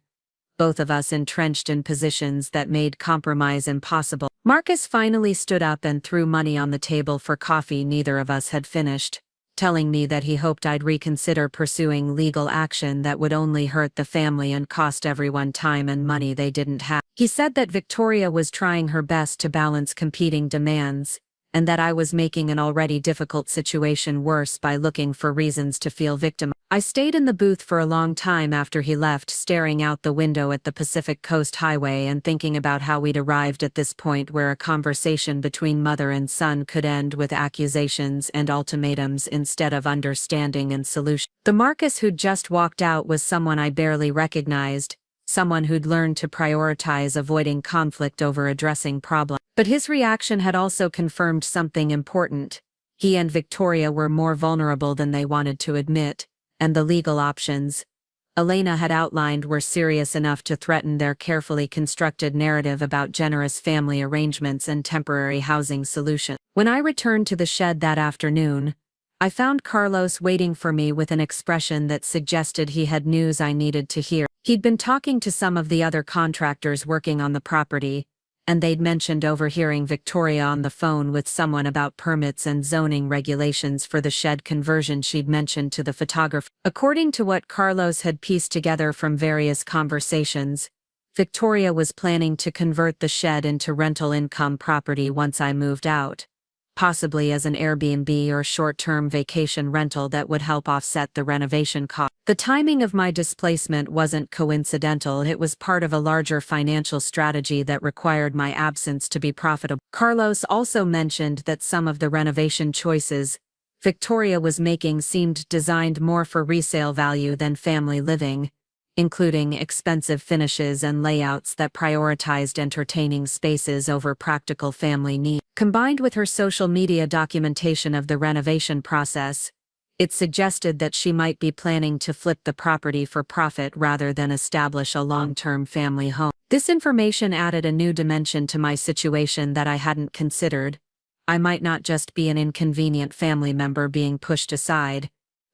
Speaker 1: both of us entrenched in positions that made compromise impossible. Marcus finally stood up and threw money on the table for coffee neither of us had finished, telling me that he hoped I'd reconsider pursuing legal action that would only hurt the family and cost everyone time and money they didn't have. He said that Victoria was trying her best to balance competing demands, and that I was making an already difficult situation worse by looking for reasons to feel victimized. I stayed in the booth for a long time after he left, staring out the window at the Pacific Coast Highway and thinking about how we'd arrived at this point where a conversation between mother and son could end with accusations and ultimatums instead of understanding and solution. The Marcus who'd just walked out was someone I barely recognized, someone who'd learned to prioritize avoiding conflict over addressing problems. But his reaction had also confirmed something important. He and Victoria were more vulnerable than they wanted to admit, and the legal options Elena had outlined were serious enough to threaten their carefully constructed narrative about generous family arrangements and temporary housing solutions. When I returned to the shed that afternoon, I found Carlos waiting for me with an expression that suggested he had news I needed to hear. He'd been talking to some of the other contractors working on the property, and they'd mentioned overhearing Victoria on the phone with someone about permits and zoning regulations for the shed conversion she'd mentioned to the photographer. According to what Carlos had pieced together from various conversations, Victoria was planning to convert the shed into rental income property once I moved out, possibly as an Airbnb or short-term vacation rental that would help offset the renovation cost. The timing of my displacement wasn't coincidental, it was part of a larger financial strategy that required my absence to be profitable. Carlos also mentioned that some of the renovation choices Victoria was making seemed designed more for resale value than family living, including expensive finishes and layouts that prioritized entertaining spaces over practical family needs. Combined with her social media documentation of the renovation process, it suggested that she might be planning to flip the property for profit rather than establish a long-term family home. This information added a new dimension to my situation that I hadn't considered. I might not just be an inconvenient family member being pushed aside,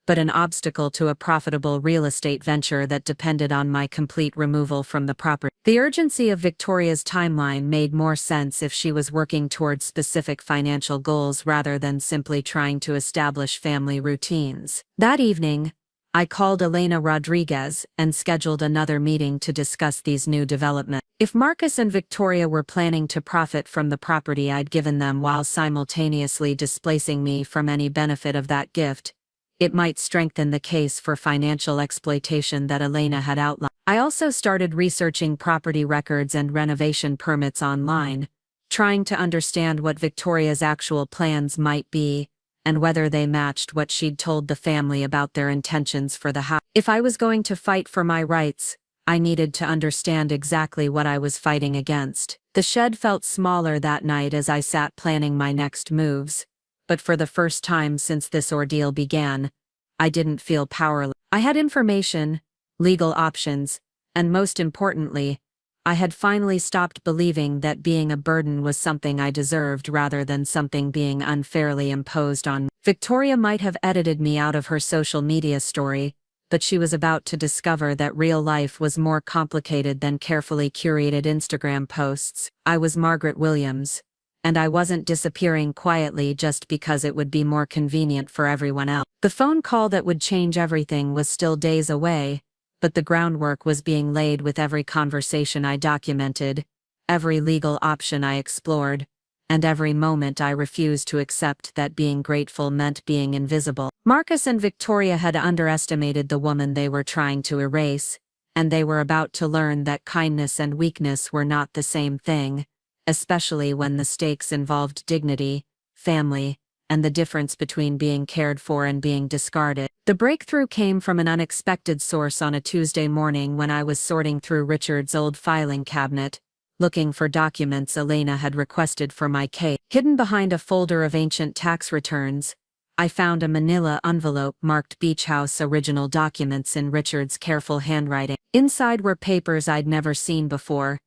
Speaker 1: but an obstacle to a profitable real estate venture that depended on my complete removal from the property. The urgency of Victoria's timeline made more sense if she was working towards specific financial goals rather than simply trying to establish family routines. That evening, I called Elena Rodriguez and scheduled another meeting to discuss these new developments. If Marcus and Victoria were planning to profit from the property I'd given them while simultaneously displacing me from any benefit of that gift, it might strengthen the case for financial exploitation that Elena had outlined. I also started researching property records and renovation permits online, trying to understand what Victoria's actual plans might be, and whether they matched what she'd told the family about their intentions for the house. If I was going to fight for my rights, I needed to understand exactly what I was fighting against. The shed felt smaller that night as I sat planning my next moves, but for the first time since this ordeal began, I didn't feel powerless. I had information, legal options, and most importantly, I had finally stopped believing that being a burden was something I deserved rather than something being unfairly imposed on me. Victoria might have edited me out of her social media story, but she was about to discover that real life was more complicated than carefully curated Instagram posts. I was Margaret Williams, and I wasn't disappearing quietly just because it would be more convenient for everyone else. The phone call that would change everything was still days away, but the groundwork was being laid with every conversation I documented, every legal option I explored, and every moment I refused to accept that being grateful meant being invisible. Marcus and Victoria had underestimated the woman they were trying to erase, and they were about to learn that kindness and weakness were not the same thing, especially when the stakes involved dignity, family, and the difference between being cared for and being discarded. The breakthrough came from an unexpected source on a Tuesday morning when I was sorting through Richard's old filing cabinet, looking for documents Elena had requested for my case. Hidden behind a folder of ancient tax returns, I found a manila envelope marked Beach House Original Documents in Richard's careful handwriting. Inside were papers I'd never seen before,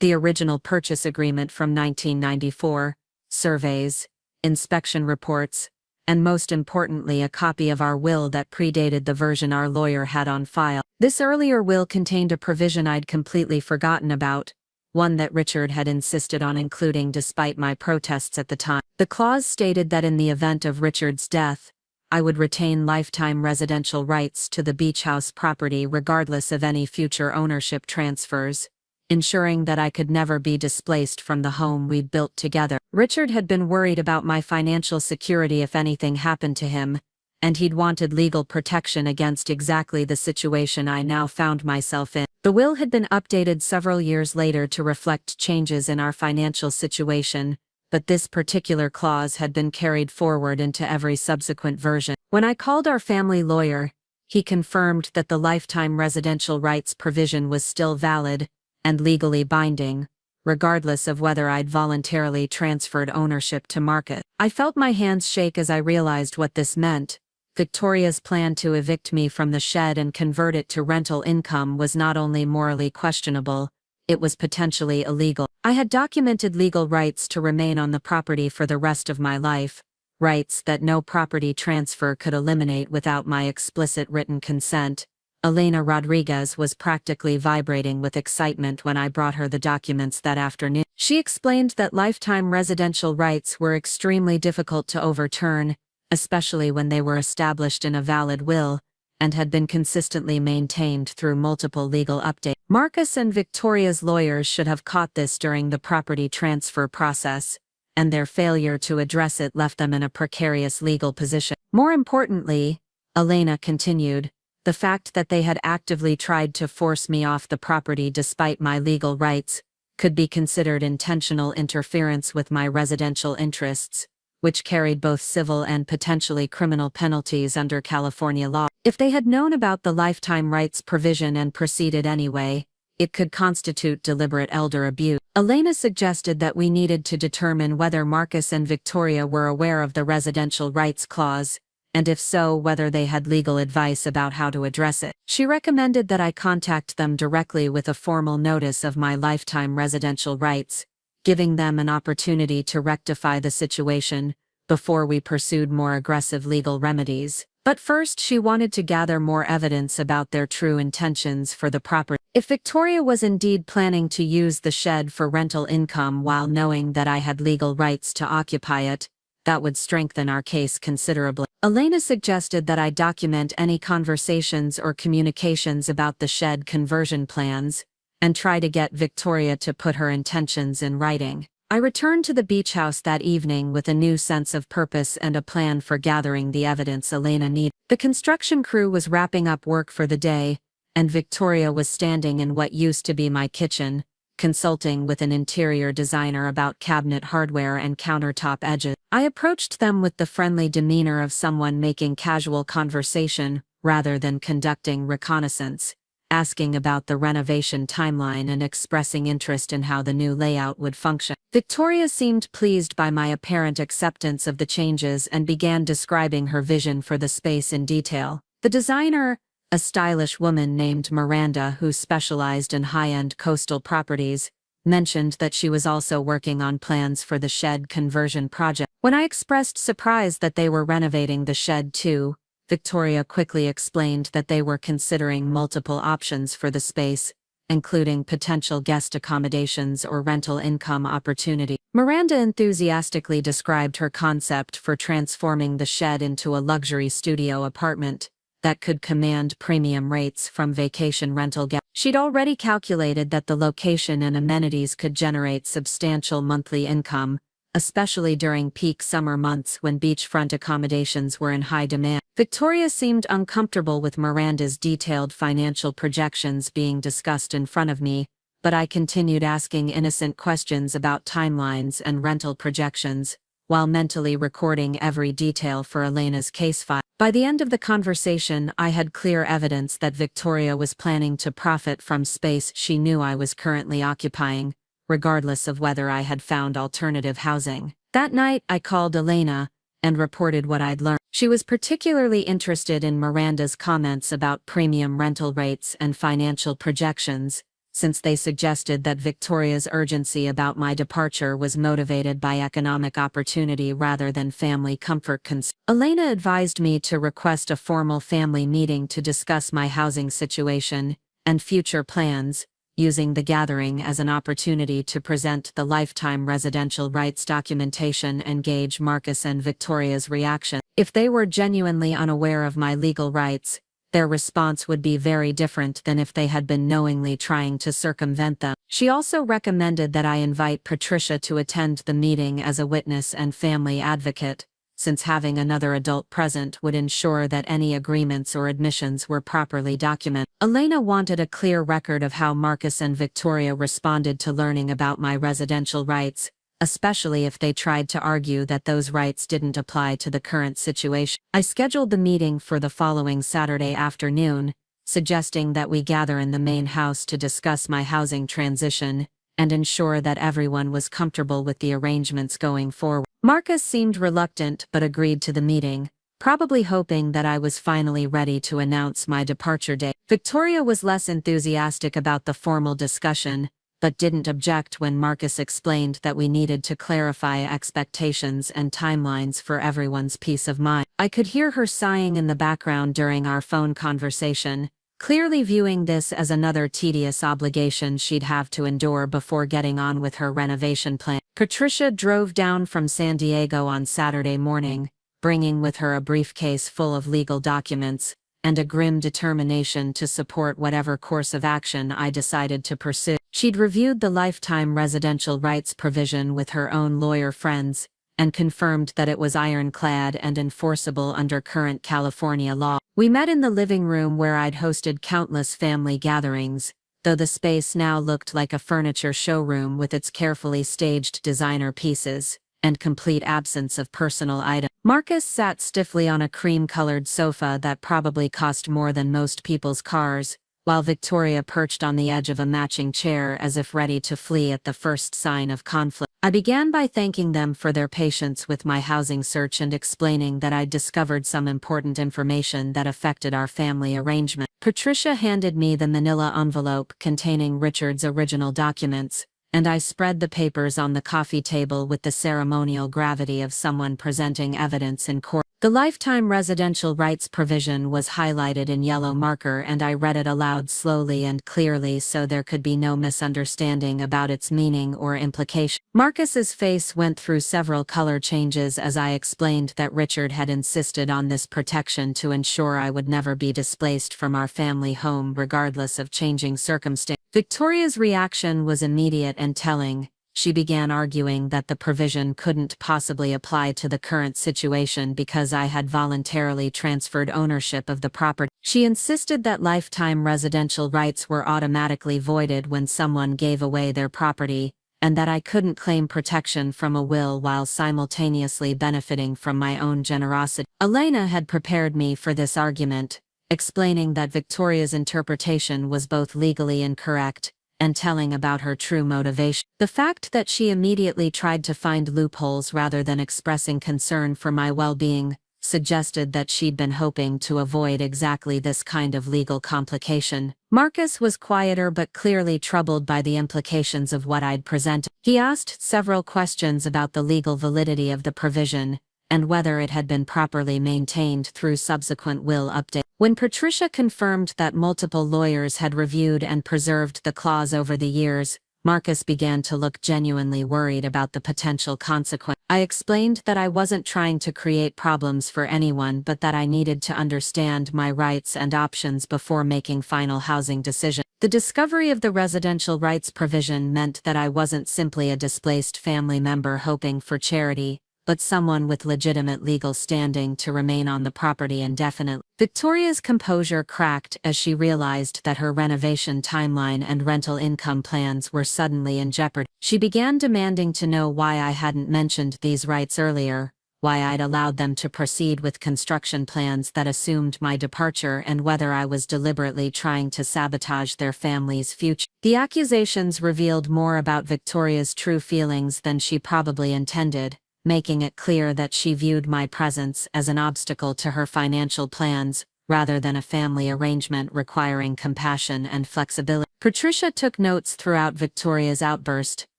Speaker 1: the original purchase agreement from 1994, surveys, inspection reports, and most importantly a copy of our will that predated the version our lawyer had on file. This earlier will contained a provision I'd completely forgotten about, one that Richard had insisted on including despite my protests at the time. The clause stated that in the event of Richard's death, I would retain lifetime residential rights to the beach house property regardless of any future ownership transfers, ensuring that I could never be displaced from the home we'd built together. Richard had been worried about my financial security if anything happened to him, and he'd wanted legal protection against exactly the situation I now found myself in. The will had been updated several years later to reflect changes in our financial situation, but this particular clause had been carried forward into every subsequent version. When I called our family lawyer, he confirmed that the lifetime residential rights provision was still valid and legally binding, regardless of whether I'd voluntarily transferred ownership to Marcus. I felt my hands shake as I realized what this meant. Victoria's plan to evict me from the shed and convert it to rental income was not only morally questionable, it was potentially illegal. I had documented legal rights to remain on the property for the rest of my life, rights that no property transfer could eliminate without my explicit written consent. Elena Rodriguez was practically vibrating with excitement when I brought her the documents that afternoon. She explained that lifetime residential rights were extremely difficult to overturn, especially when they were established in a valid will, and had been consistently maintained through multiple legal updates. Marcus and Victoria's lawyers should have caught this during the property transfer process, and their failure to address it left them in a precarious legal position. More importantly, Elena continued, the fact that they had actively tried to force me off the property despite my legal rights could be considered intentional interference with my residential interests, which carried both civil and potentially criminal penalties under California law. If they had known about the lifetime rights provision and proceeded anyway, it could constitute deliberate elder abuse. Elena suggested that we needed to determine whether Marcus and Victoria were aware of the residential rights clause, and if so, whether they had legal advice about how to address it. She recommended that I contact them directly with a formal notice of my lifetime residential rights, giving them an opportunity to rectify the situation before we pursued more aggressive legal remedies. But first she wanted to gather more evidence about their true intentions for the property. If Victoria was indeed planning to use the shed for rental income while knowing that I had legal rights to occupy it, that would strengthen our case considerably. Elena suggested that I document any conversations or communications about the shed conversion plans, and try to get Victoria to put her intentions in writing. I returned to the beach house that evening with a new sense of purpose and a plan for gathering the evidence Elena needed. The construction crew was wrapping up work for the day, and Victoria was standing in what used to be my kitchen, consulting with an interior designer about cabinet hardware and countertop edges. I approached them with the friendly demeanor of someone making casual conversation, rather than conducting reconnaissance, asking about the renovation timeline and expressing interest in how the new layout would function. Victoria seemed pleased by my apparent acceptance of the changes and began describing her vision for the space in detail. The designer, a stylish woman named Miranda who specialized in high-end coastal properties, mentioned that she was also working on plans for the shed conversion project. When I expressed surprise that they were renovating the shed too, Victoria quickly explained that they were considering multiple options for the space, including potential guest accommodations or rental income opportunity. Miranda enthusiastically described her concept for transforming the shed into a luxury studio apartment that could command premium rates from vacation rental guests. She'd already calculated that the location and amenities could generate substantial monthly income, especially during peak summer months when beachfront accommodations were in high demand. Victoria seemed uncomfortable with Miranda's detailed financial projections being discussed in front of me, but I continued asking innocent questions about timelines and rental projections, while mentally recording every detail for Elena's case file. By the end of the conversation, I had clear evidence that Victoria was planning to profit from space she knew I was currently occupying, regardless of whether I had found alternative housing. That night, I called Elena and reported what I'd learned. She was particularly interested in Miranda's comments about premium rental rates and financial projections, since they suggested that Victoria's urgency about my departure was motivated by economic opportunity rather than family comfort concerns. Elena advised me to request a formal family meeting to discuss my housing situation and future plans, using the gathering as an opportunity to present the lifetime residential rights documentation and gauge Marcus and Victoria's reaction. If they were genuinely unaware of my legal rights, their response would be very different than if they had been knowingly trying to circumvent them. She also recommended that I invite Patricia to attend the meeting as a witness and family advocate, since having another adult present would ensure that any agreements or admissions were properly documented. Elena wanted a clear record of how Marcus and Victoria responded to learning about my residential rights, especially if they tried to argue that those rights didn't apply to the current situation. I scheduled the meeting for the following Saturday afternoon, suggesting that we gather in the main house to discuss my housing transition and ensure that everyone was comfortable with the arrangements going forward. Marcus seemed reluctant but agreed to the meeting, probably hoping that I was finally ready to announce my departure date. Victoria was less enthusiastic about the formal discussion, but didn't object when Marcus explained that we needed to clarify expectations and timelines for everyone's peace of mind. I could hear her sighing in the background during our phone conversation, clearly viewing this as another tedious obligation she'd have to endure before getting on with her renovation plan. Patricia drove down from San Diego on Saturday morning, bringing with her a briefcase full of legal documents and a grim determination to support whatever course of action I decided to pursue. She'd reviewed the lifetime residential rights provision with her own lawyer friends and confirmed that it was ironclad and enforceable under current California law. We met in the living room where I'd hosted countless family gatherings, though the space now looked like a furniture showroom with its carefully staged designer pieces and complete absence of personal items. Marcus sat stiffly on a cream-colored sofa that probably cost more than most people's cars, while Victoria perched on the edge of a matching chair as if ready to flee at the first sign of conflict. I began by thanking them for their patience with my housing search and explaining that I'd discovered some important information that affected our family arrangement. Patricia handed me the manila envelope containing Richard's original documents, and I spread the papers on the coffee table with the ceremonial gravity of someone presenting evidence in court. The lifetime residential rights provision was highlighted in yellow marker and I read it aloud slowly and clearly so there could be no misunderstanding about its meaning or implication. Marcus's face went through several color changes as I explained that Richard had insisted on this protection to ensure I would never be displaced from our family home regardless of changing circumstances. Victoria's reaction was immediate and telling. She began arguing that the provision couldn't possibly apply to the current situation because I had voluntarily transferred ownership of the property. She insisted that lifetime residential rights were automatically voided when someone gave away their property, and that I couldn't claim protection from a will while simultaneously benefiting from my own generosity. Elena had prepared me for this argument, explaining that Victoria's interpretation was both legally incorrect and telling about her true motivation. The fact that she immediately tried to find loopholes rather than expressing concern for my well-being suggested that she'd been hoping to avoid exactly this kind of legal complication. Marcus was quieter but clearly troubled by the implications of what I'd presented. He asked several questions about the legal validity of the provision and whether it had been properly maintained through subsequent will updates. When Patricia confirmed that multiple lawyers had reviewed and preserved the clause over the years, Marcus began to look genuinely worried about the potential consequence. I explained that I wasn't trying to create problems for anyone but that I needed to understand my rights and options before making final housing decisions. The discovery of the residential rights provision meant that I wasn't simply a displaced family member hoping for charity, but someone with legitimate legal standing to remain on the property indefinitely. Victoria's composure cracked as she realized that her renovation timeline and rental income plans were suddenly in jeopardy. She began demanding to know why I hadn't mentioned these rights earlier, why I'd allowed them to proceed with construction plans that assumed my departure, and whether I was deliberately trying to sabotage their family's future. The accusations revealed more about Victoria's true feelings than she probably intended, making it clear that she viewed my presence as an obstacle to her financial plans, rather than a family arrangement requiring compassion and flexibility. Patricia took notes throughout Victoria's outburst,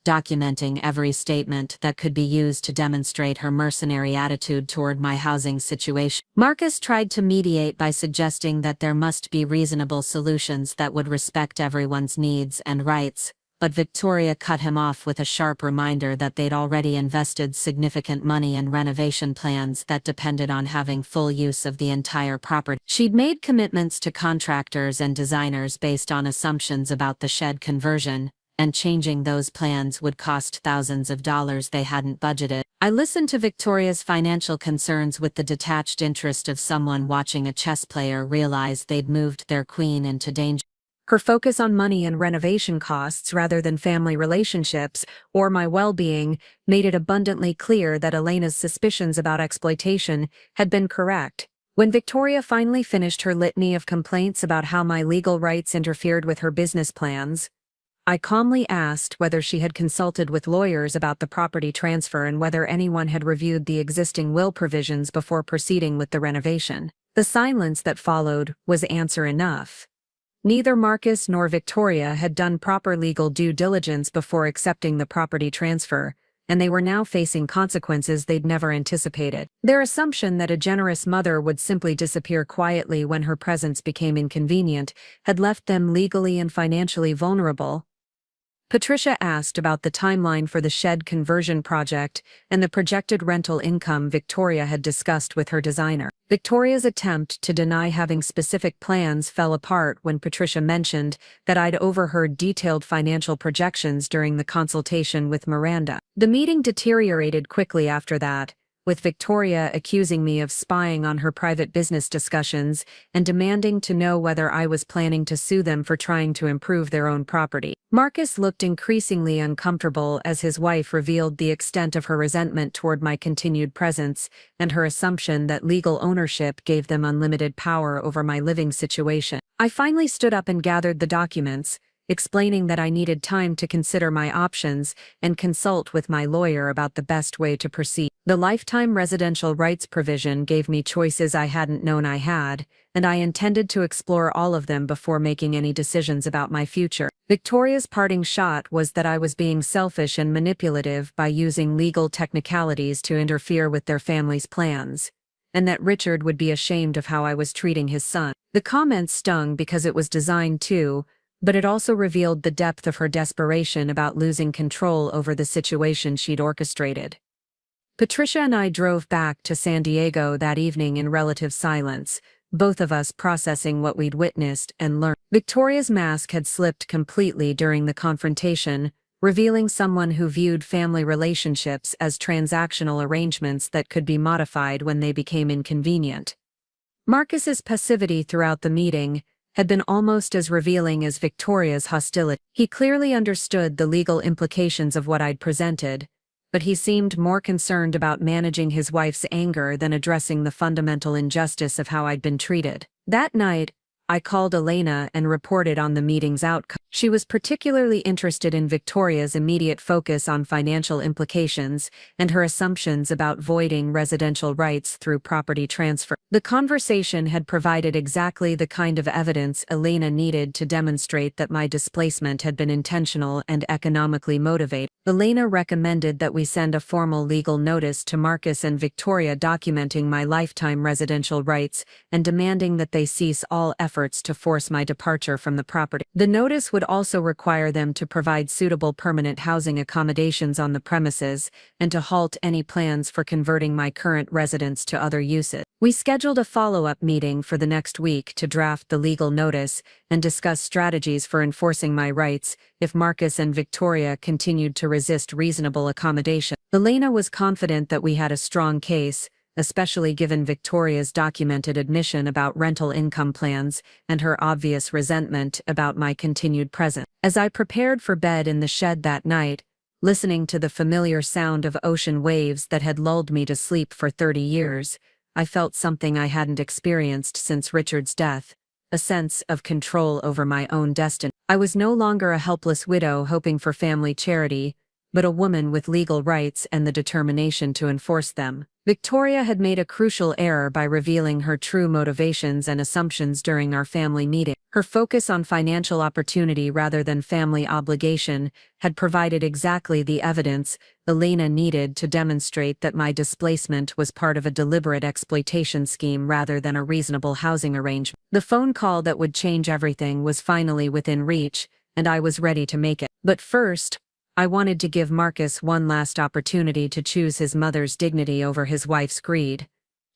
Speaker 1: documenting every statement that could be used to demonstrate her mercenary attitude toward my housing situation. Marcus tried to mediate by suggesting that there must be reasonable solutions that would respect everyone's needs and rights, but Victoria cut him off with a sharp reminder that they'd already invested significant money in renovation plans that depended on having full use of the entire property. She'd made commitments to contractors and designers based on assumptions about the shed conversion, and changing those plans would cost thousands of dollars they hadn't budgeted. I listened to Victoria's financial concerns with the detached interest of someone watching a chess player realize they'd moved their queen into danger. Her focus on money and renovation costs rather than family relationships or my well-being made it abundantly clear that Elena's suspicions about exploitation had been correct. When Victoria finally finished her litany of complaints about how my legal rights interfered with her business plans, I calmly asked whether she had consulted with lawyers about the property transfer and whether anyone had reviewed the existing will provisions before proceeding with the renovation. The silence that followed was answer enough. Neither Marcus nor Victoria had done proper legal due diligence before accepting the property transfer, and they were now facing consequences they'd never anticipated. Their assumption that a generous mother would simply disappear quietly when her presence became inconvenient had left them legally and financially vulnerable. Patricia asked about the timeline for the shed conversion project and the projected rental income Victoria had discussed with her designer. Victoria's attempt to deny having specific plans fell apart when Patricia mentioned that I'd overheard detailed financial projections during the consultation with Miranda. The meeting deteriorated quickly after that, with Victoria accusing me of spying on her private business discussions and demanding to know whether I was planning to sue them for trying to improve their own property. Marcus looked increasingly uncomfortable as his wife revealed the extent of her resentment toward my continued presence and her assumption that legal ownership gave them unlimited power over my living situation. I finally stood up and gathered the documents, explaining that I needed time to consider my options and consult with my lawyer about the best way to proceed. The lifetime residential rights provision gave me choices I hadn't known I had, and I intended to explore all of them before making any decisions about my future. Victoria's parting shot was that I was being selfish and manipulative by using legal technicalities to interfere with their family's plans, and that Richard would be ashamed of how I was treating his son. The comment stung because it was designed to, but it also revealed the depth of her desperation about losing control over the situation she'd orchestrated. Patricia and I drove back to San Diego that evening in relative silence, both of us processing what we'd witnessed and learned. Victoria's mask had slipped completely during the confrontation, revealing someone who viewed family relationships as transactional arrangements that could be modified when they became inconvenient. Marcus's passivity throughout the meeting had been almost as revealing as Victoria's hostility. He clearly understood the legal implications of what I'd presented, but he seemed more concerned about managing his wife's anger than addressing the fundamental injustice of how I'd been treated. That night, I called Elena and reported on the meeting's outcome. She was particularly interested in Victoria's immediate focus on financial implications and her assumptions about voiding residential rights through property transfer. The conversation had provided exactly the kind of evidence Elena needed to demonstrate that my displacement had been intentional and economically motivated. Elena recommended that we send a formal legal notice to Marcus and Victoria documenting my lifetime residential rights and demanding that they cease all efforts to force my departure from the property. The notice would also require them to provide suitable permanent housing accommodations on the premises and to halt any plans for converting my current residence to other uses. We scheduled a follow-up meeting for the next week to draft the legal notice and discuss strategies for enforcing my rights if Marcus and Victoria continued to resist reasonable accommodation. Elena was confident that we had a strong case, especially given Victoria's documented admission about rental income plans and her obvious resentment about my continued presence. As I prepared for bed in the shed that night, listening to the familiar sound of ocean waves that had lulled me to sleep for 30 years, I felt something I hadn't experienced since Richard's death, a sense of control over my own destiny. I was no longer a helpless widow hoping for family charity, but a woman with legal rights and the determination to enforce them. Victoria had made a crucial error by revealing her true motivations and assumptions during our family meeting. Her focus on financial opportunity rather than family obligation had provided exactly the evidence Elena needed to demonstrate that my displacement was part of a deliberate exploitation scheme rather than a reasonable housing arrangement. The phone call that would change everything was finally within reach, and I was ready to make it. But first, I wanted to give Marcus one last opportunity to choose his mother's dignity over his wife's greed,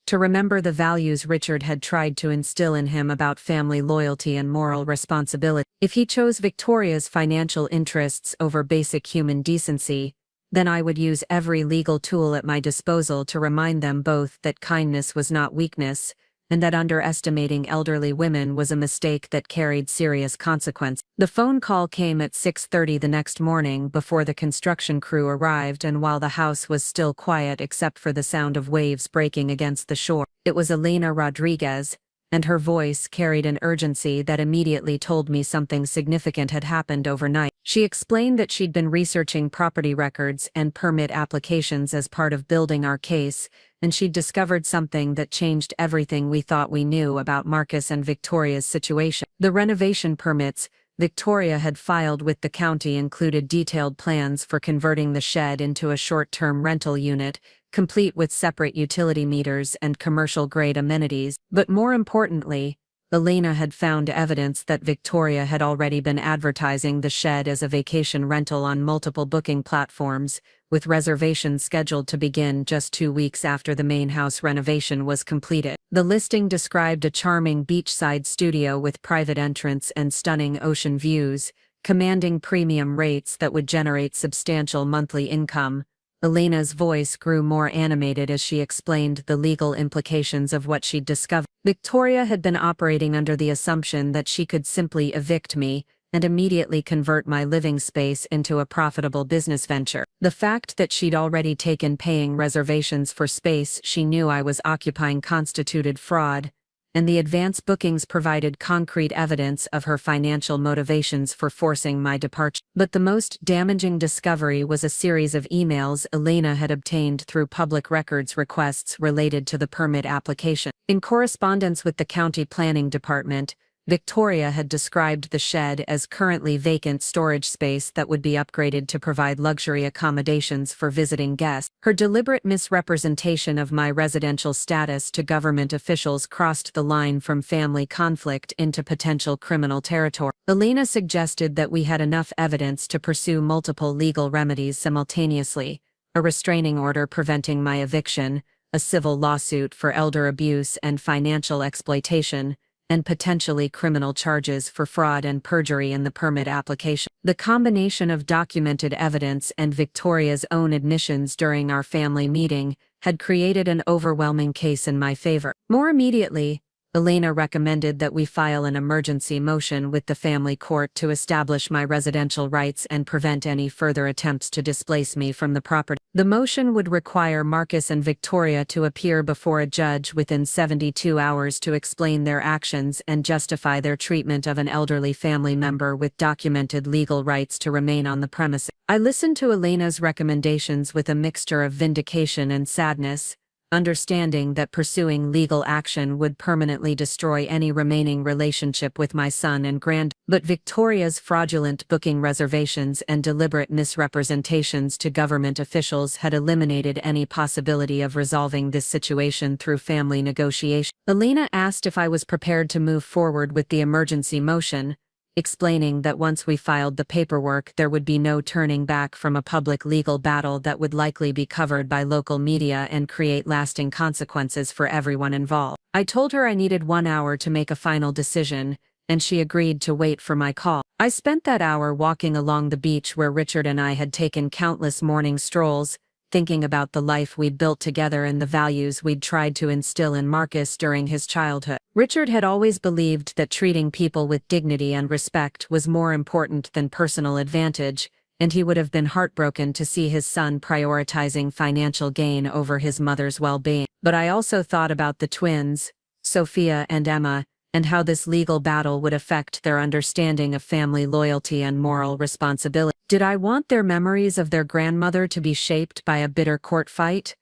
Speaker 1: to remember the values Richard had tried to instill in him about family loyalty and moral responsibility. If he chose Victoria's financial interests over basic human decency, then I would use every legal tool at my disposal to remind them both that kindness was not weakness, and that underestimating elderly women was a mistake that carried serious consequences. The phone call came at 6:30 the next morning before the construction crew arrived and while the house was still quiet except for the sound of waves breaking against the shore. It was Elena Rodriguez, and her voice carried an urgency that immediately told me something significant had happened overnight. She explained that she'd been researching property records and permit applications as part of building our case, and she'd discovered something that changed everything we thought we knew about Marcus and Victoria's situation. The renovation permits Victoria had filed with the county included detailed plans for converting the shed into a short-term rental unit, complete with separate utility meters and commercial-grade amenities. But more importantly, Elena had found evidence that Victoria had already been advertising the shed as a vacation rental on multiple booking platforms, with reservations scheduled to begin just 2 weeks after the main house renovation was completed. The listing described a charming beachside studio with private entrance and stunning ocean views, commanding premium rates that would generate substantial monthly income. Elena's voice grew more animated as she explained the legal implications of what she'd discovered. Victoria had been operating under the assumption that she could simply evict me and immediately convert my living space into a profitable business venture. The fact that she'd already taken paying reservations for space she knew I was occupying constituted fraud, and the advance bookings provided concrete evidence of her financial motivations for forcing my departure. But the most damaging discovery was a series of emails Elena had obtained through public records requests related to the permit application. In correspondence with the county planning department, Victoria had described the shed as currently vacant storage space that would be upgraded to provide luxury accommodations for visiting guests. Her deliberate misrepresentation of my residential status to government officials crossed the line from family conflict into potential criminal territory. Elena suggested that we had enough evidence to pursue multiple legal remedies simultaneously: a restraining order preventing my eviction, a civil lawsuit for elder abuse and financial exploitation, and potentially criminal charges for fraud and perjury in the permit application. The combination of documented evidence and Victoria's own admissions during our family meeting had created an overwhelming case in my favor. More immediately, Elena recommended that we file an emergency motion with the family court to establish my residential rights and prevent any further attempts to displace me from the property. The motion would require Marcus and Victoria to appear before a judge within 72 hours to explain their actions and justify their treatment of an elderly family member with documented legal rights to remain on the premises. I listened to Elena's recommendations with a mixture of vindication and sadness, understanding that pursuing legal action would permanently destroy any remaining relationship with my son and but Victoria's fraudulent booking reservations and deliberate misrepresentations to government officials had eliminated any possibility of resolving this situation through family negotiation. Elena asked if I was prepared to move forward with the emergency motion, explaining that once we filed the paperwork there would be no turning back from a public legal battle that would likely be covered by local media and create lasting consequences for everyone involved. I told her I needed 1 hour to make a final decision, and she agreed to wait for my call. I spent that hour walking along the beach where Richard and I had taken countless morning strolls, thinking about the life we'd built together and the values we'd tried to instill in Marcus during his childhood. Richard had always believed that treating people with dignity and respect was more important than personal advantage, and he would have been heartbroken to see his son prioritizing financial gain over his mother's well-being. But I also thought about the twins, Sophia and Emma, and how this legal battle would affect their understanding of family loyalty and moral responsibility. Did I want their memories of their grandmother to be shaped by a bitter court fight?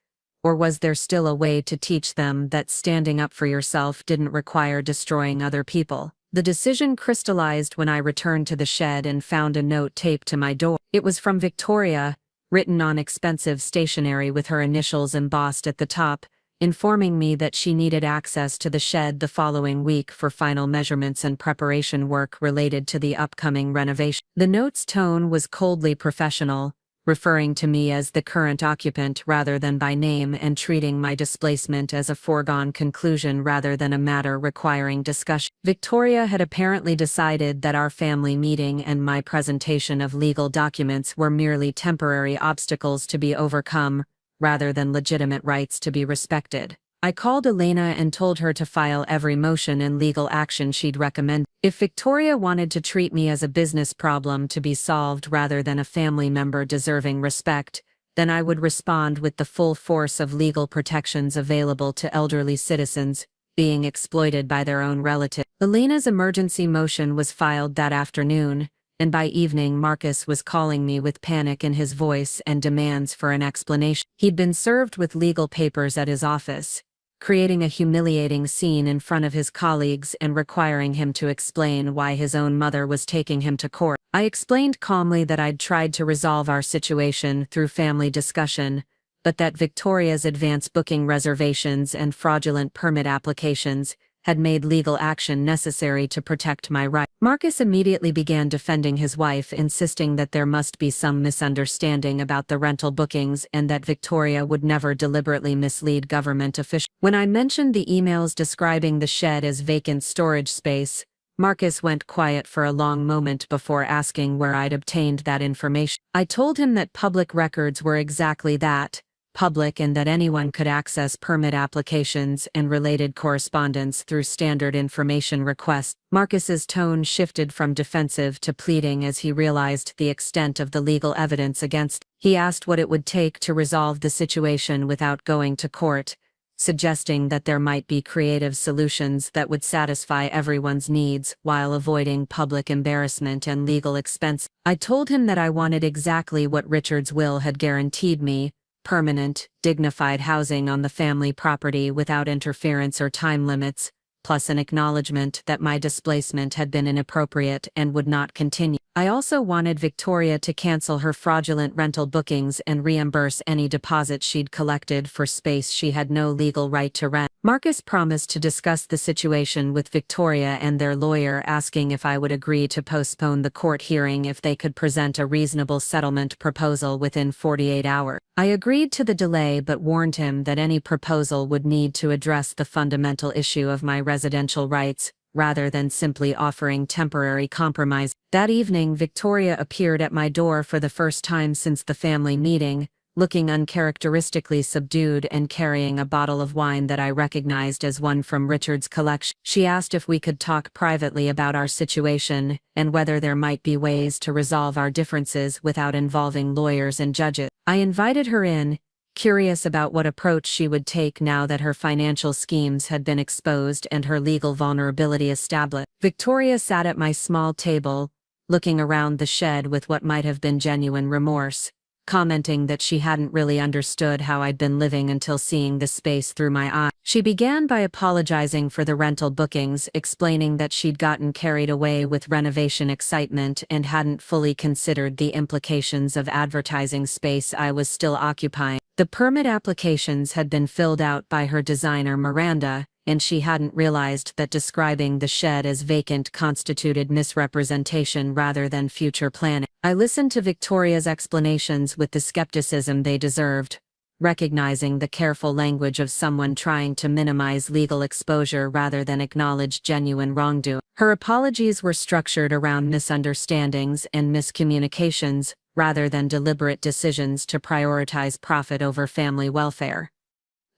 Speaker 1: Or was there still a way to teach them that standing up for yourself didn't require destroying other people? The decision crystallized when I returned to the shed and found a note taped to my door. It was from Victoria, written on expensive stationery with her initials embossed at the top, informing me that she needed access to the shed the following week for final measurements and preparation work related to the upcoming renovation. The note's tone was coldly professional, referring to me as the current occupant rather than by name and treating my displacement as a foregone conclusion rather than a matter requiring discussion. Victoria had apparently decided that our family meeting and my presentation of legal documents were merely temporary obstacles to be overcome, rather than legitimate rights to be respected. I called Elena and told her to file every motion and legal action she'd recommend. If Victoria wanted to treat me as a business problem to be solved rather than a family member deserving respect, then I would respond with the full force of legal protections available to elderly citizens being exploited by their own relatives. Elena's emergency motion was filed that afternoon, and by evening Marcus was calling me with panic in his voice and demands for an explanation. He'd been served with legal papers at his office, creating a humiliating scene in front of his colleagues and requiring him to explain why his own mother was taking him to court. I explained calmly that I'd tried to resolve our situation through family discussion, but that Victoria's advance booking reservations and fraudulent permit applications had made legal action necessary to protect my rights. Marcus immediately began defending his wife, insisting that there must be some misunderstanding about the rental bookings and that Victoria would never deliberately mislead government officials. When I mentioned the emails describing the shed as vacant storage space, Marcus went quiet for a long moment before asking where I'd obtained that information. I told him that public records were exactly that, public, and that anyone could access permit applications and related correspondence through standard information requests. Marcus's tone shifted from defensive to pleading as he realized the extent of the legal evidence against him. He asked what it would take to resolve the situation without going to court, suggesting that there might be creative solutions that would satisfy everyone's needs while avoiding public embarrassment and legal expense. I told him that I wanted exactly what Richard's will had guaranteed me: permanent, dignified housing on the family property without interference or time limits, plus an acknowledgement that my displacement had been inappropriate and would not continue. I also wanted Victoria to cancel her fraudulent rental bookings and reimburse any deposits she'd collected for space she had no legal right to rent. Marcus promised to discuss the situation with Victoria and their lawyer, asking if I would agree to postpone the court hearing if they could present a reasonable settlement proposal within 48 hours. I agreed to the delay but warned him that any proposal would need to address the fundamental issue of my residential rights, rather than simply offering temporary compromise. That evening, Victoria appeared at my door for the first time since the family meeting, looking uncharacteristically subdued and carrying a bottle of wine that I recognized as one from Richard's collection. She asked if we could talk privately about our situation and whether there might be ways to resolve our differences without involving lawyers and judges. I invited her in, curious about what approach she would take now that her financial schemes had been exposed and her legal vulnerability established. Victoria sat at my small table, looking around the shed with what might have been genuine remorse, commenting that she hadn't really understood how I'd been living until seeing the space through my eyes. She began by apologizing for the rental bookings, explaining that she'd gotten carried away with renovation excitement and hadn't fully considered the implications of advertising space I was still occupying. The permit applications had been filled out by her designer Miranda, and she hadn't realized that describing the shed as vacant constituted misrepresentation rather than future planning. I listened to Victoria's explanations with the skepticism they deserved, recognizing the careful language of someone trying to minimize legal exposure rather than acknowledge genuine wrongdoing. Her apologies were structured around misunderstandings and miscommunications, rather than deliberate decisions to prioritize profit over family welfare.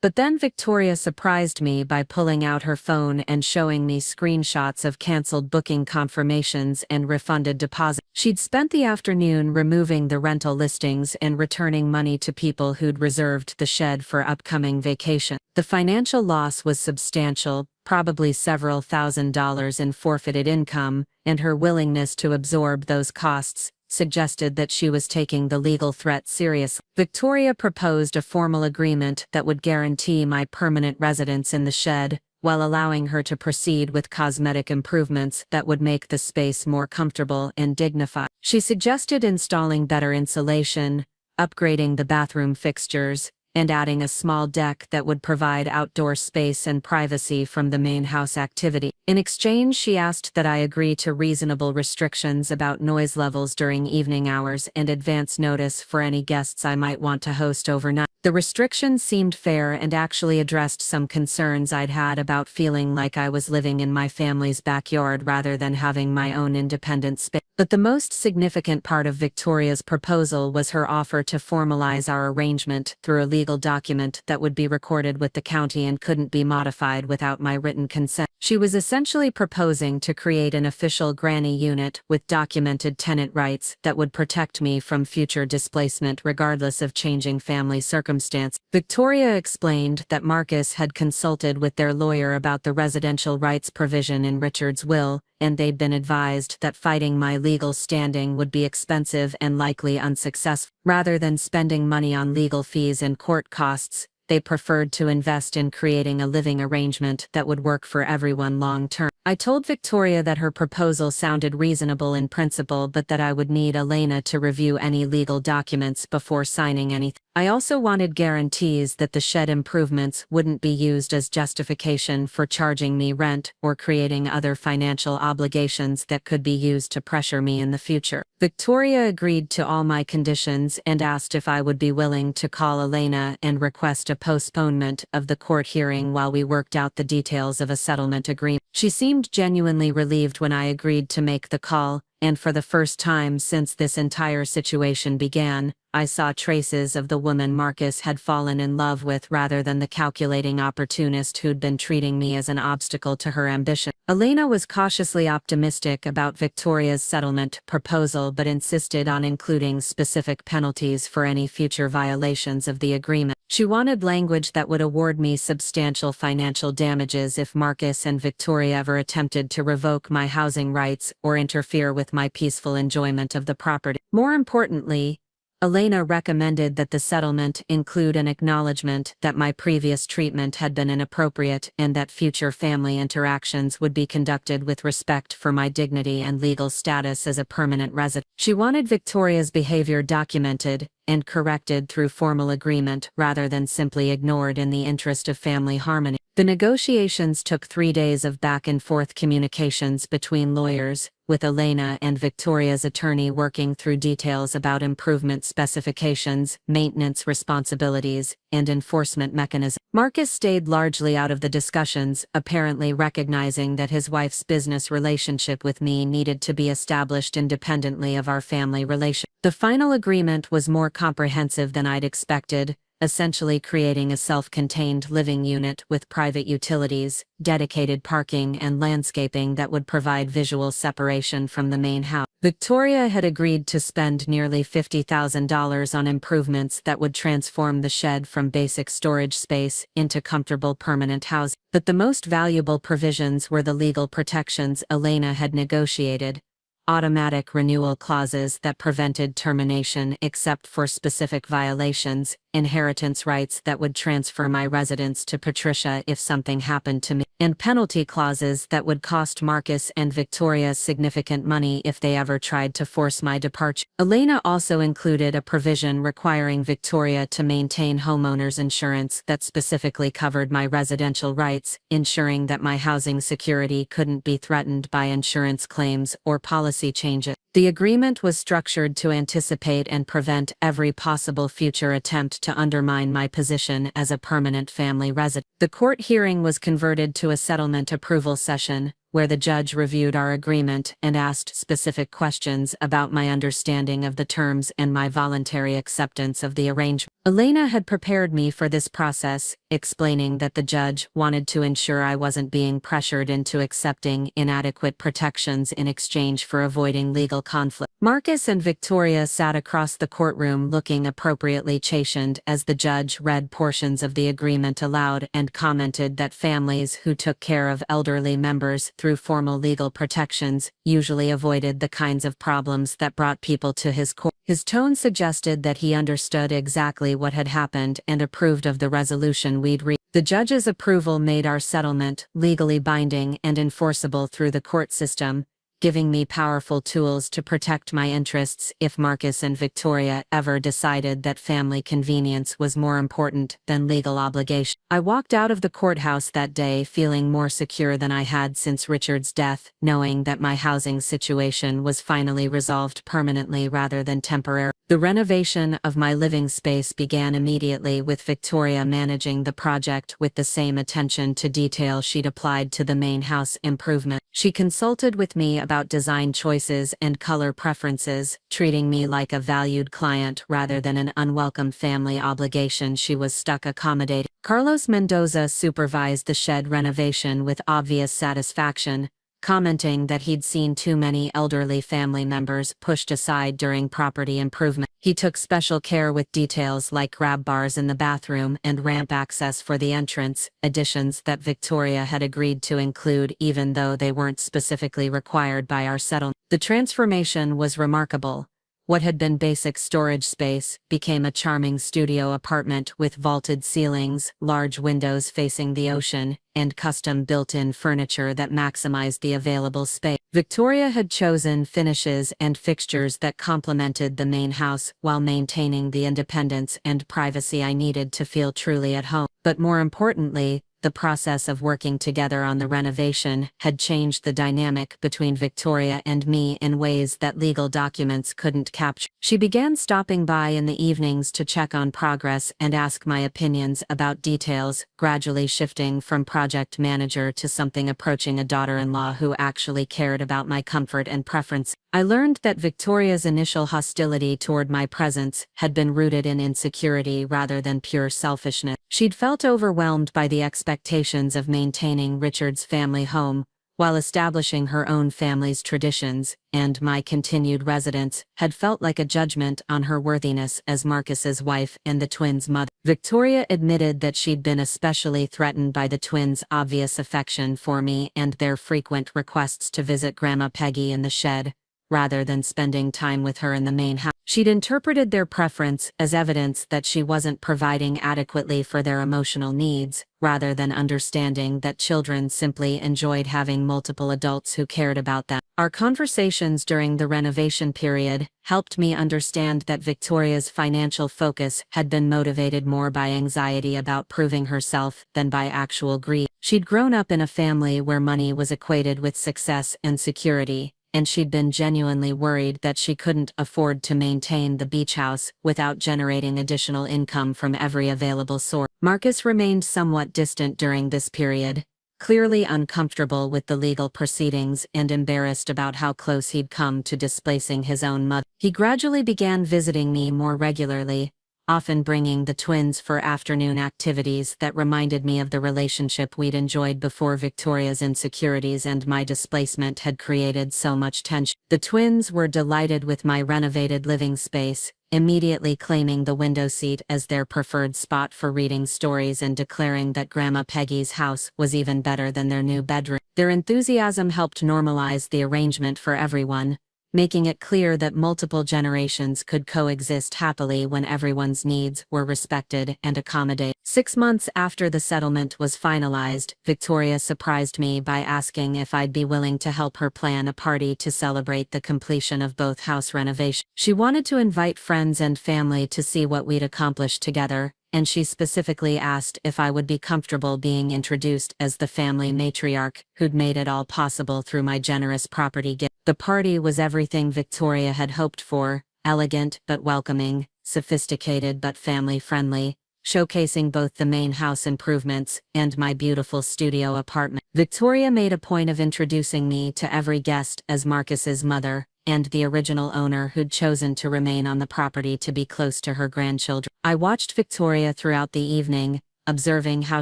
Speaker 1: But then Victoria surprised me by pulling out her phone and showing me screenshots of canceled booking confirmations and refunded deposits. She'd spent the afternoon removing the rental listings and returning money to people who'd reserved the shed for upcoming vacation. The financial loss was substantial, probably several $1,000s in forfeited income, and her willingness to absorb those costs suggested that she was taking the legal threat seriously. Victoria proposed a formal agreement that would guarantee my permanent residence in the shed, while allowing her to proceed with cosmetic improvements that would make the space more comfortable and dignified. She suggested installing better insulation, upgrading the bathroom fixtures, and adding a small deck that would provide outdoor space and privacy from the main house activity. In exchange, she asked that I agree to reasonable restrictions about noise levels during evening hours and advance notice for any guests I might want to host overnight. The restrictions seemed fair and actually addressed some concerns I'd had about feeling like I was living in my family's backyard rather than having my own independent space. But the most significant part of Victoria's proposal was her offer to formalize our arrangement through a legal document that would be recorded with the county and couldn't be modified without my written consent. She was essentially proposing to create an official granny unit with documented tenant rights that would protect me from future displacement regardless of changing family circumstance. Victoria explained that Marcus had consulted with their lawyer about the residential rights provision in Richard's will, and they'd been advised that fighting my legal standing would be expensive and likely unsuccessful. Rather than spending money on legal fees and court costs, they preferred to invest in creating a living arrangement that would work for everyone long term. I told Victoria that her proposal sounded reasonable in principle, but that I would need Elena to review any legal documents before signing anything. I also wanted guarantees that the shed improvements wouldn't be used as justification for charging me rent or creating other financial obligations that could be used to pressure me in the future. Victoria agreed to all my conditions and asked if I would be willing to call Elena and request a postponement of the court hearing while we worked out the details of a settlement agreement. She seemed genuinely relieved when I agreed to make the call, and for the first time since this entire situation began, I saw traces of the woman Marcus had fallen in love with rather than the calculating opportunist who'd been treating me as an obstacle to her ambition. Elena was cautiously optimistic about Victoria's settlement proposal but insisted on including specific penalties for any future violations of the agreement. She wanted language that would award me substantial financial damages if Marcus and Victoria ever attempted to revoke my housing rights or interfere with my peaceful enjoyment of the property. More importantly, Elena recommended that the settlement include an acknowledgement that my previous treatment had been inappropriate and that future family interactions would be conducted with respect for my dignity and legal status as a permanent resident. She wanted Victoria's behavior documented and corrected through formal agreement rather than simply ignored in the interest of family harmony. The negotiations took 3 days of back-and-forth communications between lawyers, with Elena and Victoria's attorney working through details about improvement specifications, maintenance responsibilities, and enforcement mechanisms. Marcus stayed largely out of the discussions, apparently recognizing that his wife's business relationship with me needed to be established independently of our family relation. The final agreement was more comprehensive than I'd expected, essentially creating a self-contained living unit with private utilities, dedicated parking and landscaping that would provide visual separation from the main house. Victoria had agreed to spend nearly $50,000 on improvements that would transform the shed from basic storage space into comfortable permanent housing. But the most valuable provisions were the legal protections Elena had negotiated. Automatic renewal clauses that prevented termination except for specific violations, inheritance rights that would transfer my residence to Patricia if something happened to me, and penalty clauses that would cost Marcus and Victoria significant money if they ever tried to force my departure. Elena also included a provision requiring Victoria to maintain homeowners insurance that specifically covered my residential rights, ensuring that my housing security couldn't be threatened by insurance claims or policy changes. The agreement was structured to anticipate and prevent every possible future attempt to undermine my position as a permanent family resident. The court hearing was converted to a settlement approval session, where the judge reviewed our agreement and asked specific questions about my understanding of the terms and my voluntary acceptance of the arrangement. Elena had prepared me for this process, explaining that the judge wanted to ensure I wasn't being pressured into accepting inadequate protections in exchange for avoiding legal conflict. Marcus and Victoria sat across the courtroom looking appropriately chastened as the judge read portions of the agreement aloud and commented that families who took care of elderly members through formal legal protections usually avoided the kinds of problems that brought people to his court. His tone suggested that he understood exactly what had happened and approved of the resolution we'd reached. The judge's approval made our settlement legally binding and enforceable through the court system, giving me powerful tools to protect my interests if Marcus and Victoria ever decided that family convenience was more important than legal obligation. I walked out of the courthouse that day feeling more secure than I had since Richard's death, knowing that my housing situation was finally resolved permanently rather than temporarily. The renovation of my living space began immediately, with Victoria managing the project with the same attention to detail she'd applied to the main house improvement. She consulted with me about design choices and color preferences, treating me like a valued client rather than an unwelcome family obligation she was stuck accommodating. Carlos Mendoza supervised the shed renovation with obvious satisfaction, commenting that he'd seen too many elderly family members pushed aside during property improvement. He took special care with details like grab bars in the bathroom and ramp access for the entrance, additions that Victoria had agreed to include even though they weren't specifically required by our settlement. The transformation was remarkable. What had been basic storage space became a charming studio apartment with vaulted ceilings, large windows facing the ocean, and custom built-in furniture that maximized the available space. Victoria had chosen finishes and fixtures that complemented the main house while maintaining the independence and privacy I needed to feel truly at home. But more importantly, the process of working together on the renovation had changed the dynamic between Victoria and me in ways that legal documents couldn't capture. She began stopping by in the evenings to check on progress and ask my opinions about details, gradually shifting from project manager to something approaching a daughter-in-law who actually cared about my comfort and preference. I learned that Victoria's initial hostility toward my presence had been rooted in insecurity rather than pure selfishness. She'd felt overwhelmed by the expectations of maintaining Richard's family home, while establishing her own family's traditions, and my continued residence had felt like a judgment on her worthiness as Marcus's wife and the twins' mother. Victoria admitted that she'd been especially threatened by the twins' obvious affection for me and their frequent requests to visit Grandma Peggy in the shed, rather than spending time with her in the main house. She'd interpreted their preference as evidence that she wasn't providing adequately for their emotional needs, rather than understanding that children simply enjoyed having multiple adults who cared about them. Our conversations during the renovation period helped me understand that Victoria's financial focus had been motivated more by anxiety about proving herself than by actual greed. She'd grown up in a family where money was equated with success and security, and she'd been genuinely worried that she couldn't afford to maintain the beach house without generating additional income from every available source. Marcus remained somewhat distant during this period, clearly uncomfortable with the legal proceedings and embarrassed about how close he'd come to displacing his own mother. He gradually began visiting me more regularly, often bringing the twins for afternoon activities that reminded me of the relationship we'd enjoyed before Victoria's insecurities and my displacement had created so much tension. The twins were delighted with my renovated living space, immediately claiming the window seat as their preferred spot for reading stories and declaring that Grandma Peggy's house was even better than their new bedroom. Their enthusiasm helped normalize the arrangement for everyone, making it clear that multiple generations could coexist happily when everyone's needs were respected and accommodated. 6 months after the settlement was finalized, Victoria surprised me by asking if I'd be willing to help her plan a party to celebrate the completion of both house renovations. She wanted to invite friends and family to see what we'd accomplished together, and she specifically asked if I would be comfortable being introduced as the family matriarch who'd made it all possible through my generous property gift. The party was everything Victoria had hoped for: elegant but welcoming, sophisticated but family-friendly, showcasing both the main house improvements and my beautiful studio apartment. Victoria made a point of introducing me to every guest as Marcus's mother, and the original owner who'd chosen to remain on the property to be close to her grandchildren. I watched Victoria throughout the evening, observing how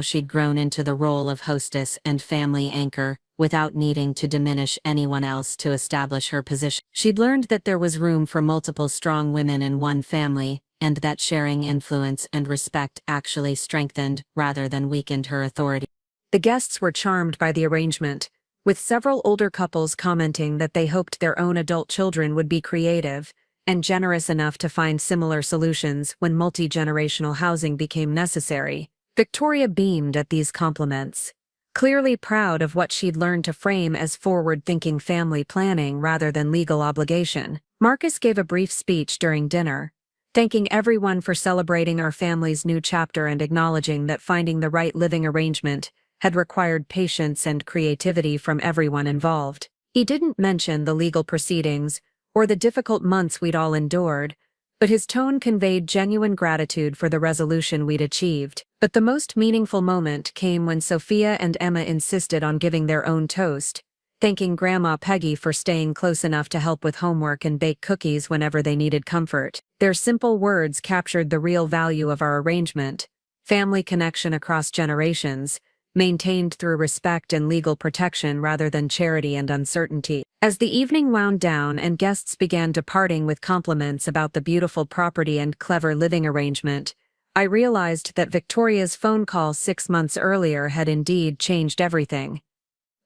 Speaker 1: she'd grown into the role of hostess and family anchor, without needing to diminish anyone else to establish her position. She'd learned that there was room for multiple strong women in one family, and that sharing influence and respect actually strengthened rather than weakened her authority. The guests were charmed by the arrangement, with several older couples commenting that they hoped their own adult children would be creative and generous enough to find similar solutions when multi-generational housing became necessary. Victoria beamed at these compliments, clearly proud of what she'd learned to frame as forward-thinking family planning rather than legal obligation. Marcus gave a brief speech during dinner, thanking everyone for celebrating our family's new chapter and acknowledging that finding the right living arrangement had required patience and creativity from everyone involved. He didn't mention the legal proceedings or the difficult months we'd all endured, but his tone conveyed genuine gratitude for the resolution we'd achieved. But the most meaningful moment came when Sophia and Emma insisted on giving their own toast, thanking Grandma Peggy for staying close enough to help with homework and bake cookies whenever they needed comfort. Their simple words captured the real value of our arrangement: family connection across generations, maintained through respect and legal protection rather than charity and uncertainty. As the evening wound down and guests began departing with compliments about the beautiful property and clever living arrangement, I realized that Victoria's phone call 6 months earlier had indeed changed everything.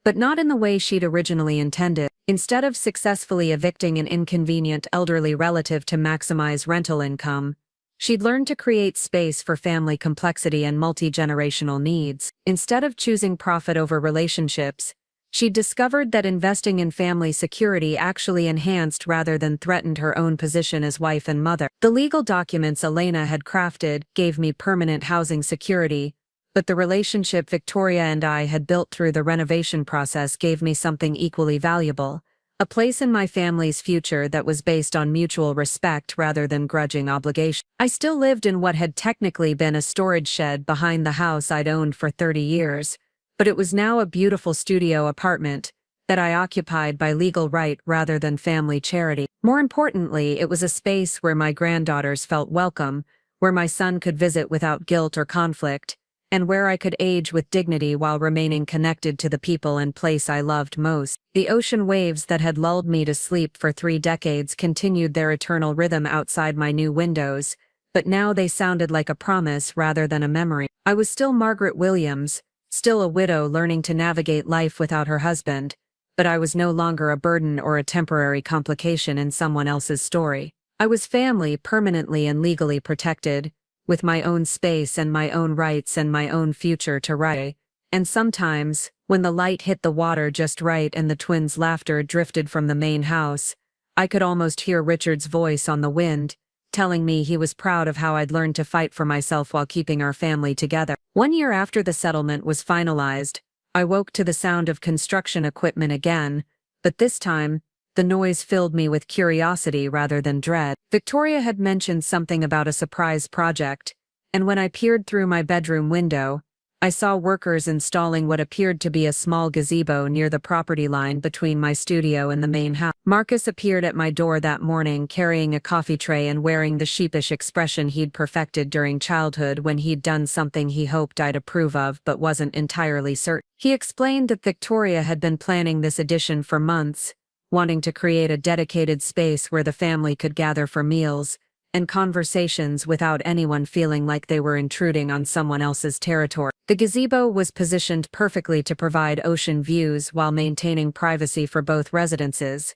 Speaker 1: But not in the way she'd originally intended. Instead of successfully evicting an inconvenient elderly relative to maximize rental income, she'd learned to create space for family complexity and multi-generational needs. Instead of choosing profit over relationships, she'd discovered that investing in family security actually enhanced rather than threatened her own position as wife and mother. The legal documents Elena had crafted gave me permanent housing security, but the relationship Victoria and I had built through the renovation process gave me something equally valuable: a place in my family's future that was based on mutual respect rather than grudging obligation. I still lived in what had technically been a storage shed behind the house I'd owned for 30 years, but it was now a beautiful studio apartment that I occupied by legal right rather than family charity. More importantly, it was a space where my granddaughters felt welcome, where my son could visit without guilt or conflict, and where I could age with dignity while remaining connected to the people and place I loved most. The ocean waves that had lulled me to sleep for 3 decades continued their eternal rhythm outside my new windows, but now they sounded like a promise rather than a memory. I was still Margaret Williams, still a widow learning to navigate life without her husband, but I was no longer a burden or a temporary complication in someone else's story. I was family, permanently and legally protected, with my own space and my own rights and my own future to write. And sometimes, when the light hit the water just right and the twins' laughter drifted from the main house, I could almost hear Richard's voice on the wind, telling me he was proud of how I'd learned to fight for myself while keeping our family together. 1 year after the settlement was finalized, I woke to the sound of construction equipment again, but this time, the noise filled me with curiosity rather than dread. Victoria had mentioned something about a surprise project, and when I peered through my bedroom window, I saw workers installing what appeared to be a small gazebo near the property line between my studio and the main house. Marcus appeared at my door that morning carrying a coffee tray and wearing the sheepish expression he'd perfected during childhood when he'd done something he hoped I'd approve of but wasn't entirely certain. He explained that Victoria had been planning this addition for months, wanting to create a dedicated space where the family could gather for meals and conversations without anyone feeling like they were intruding on someone else's territory. The gazebo was positioned perfectly to provide ocean views while maintaining privacy for both residences,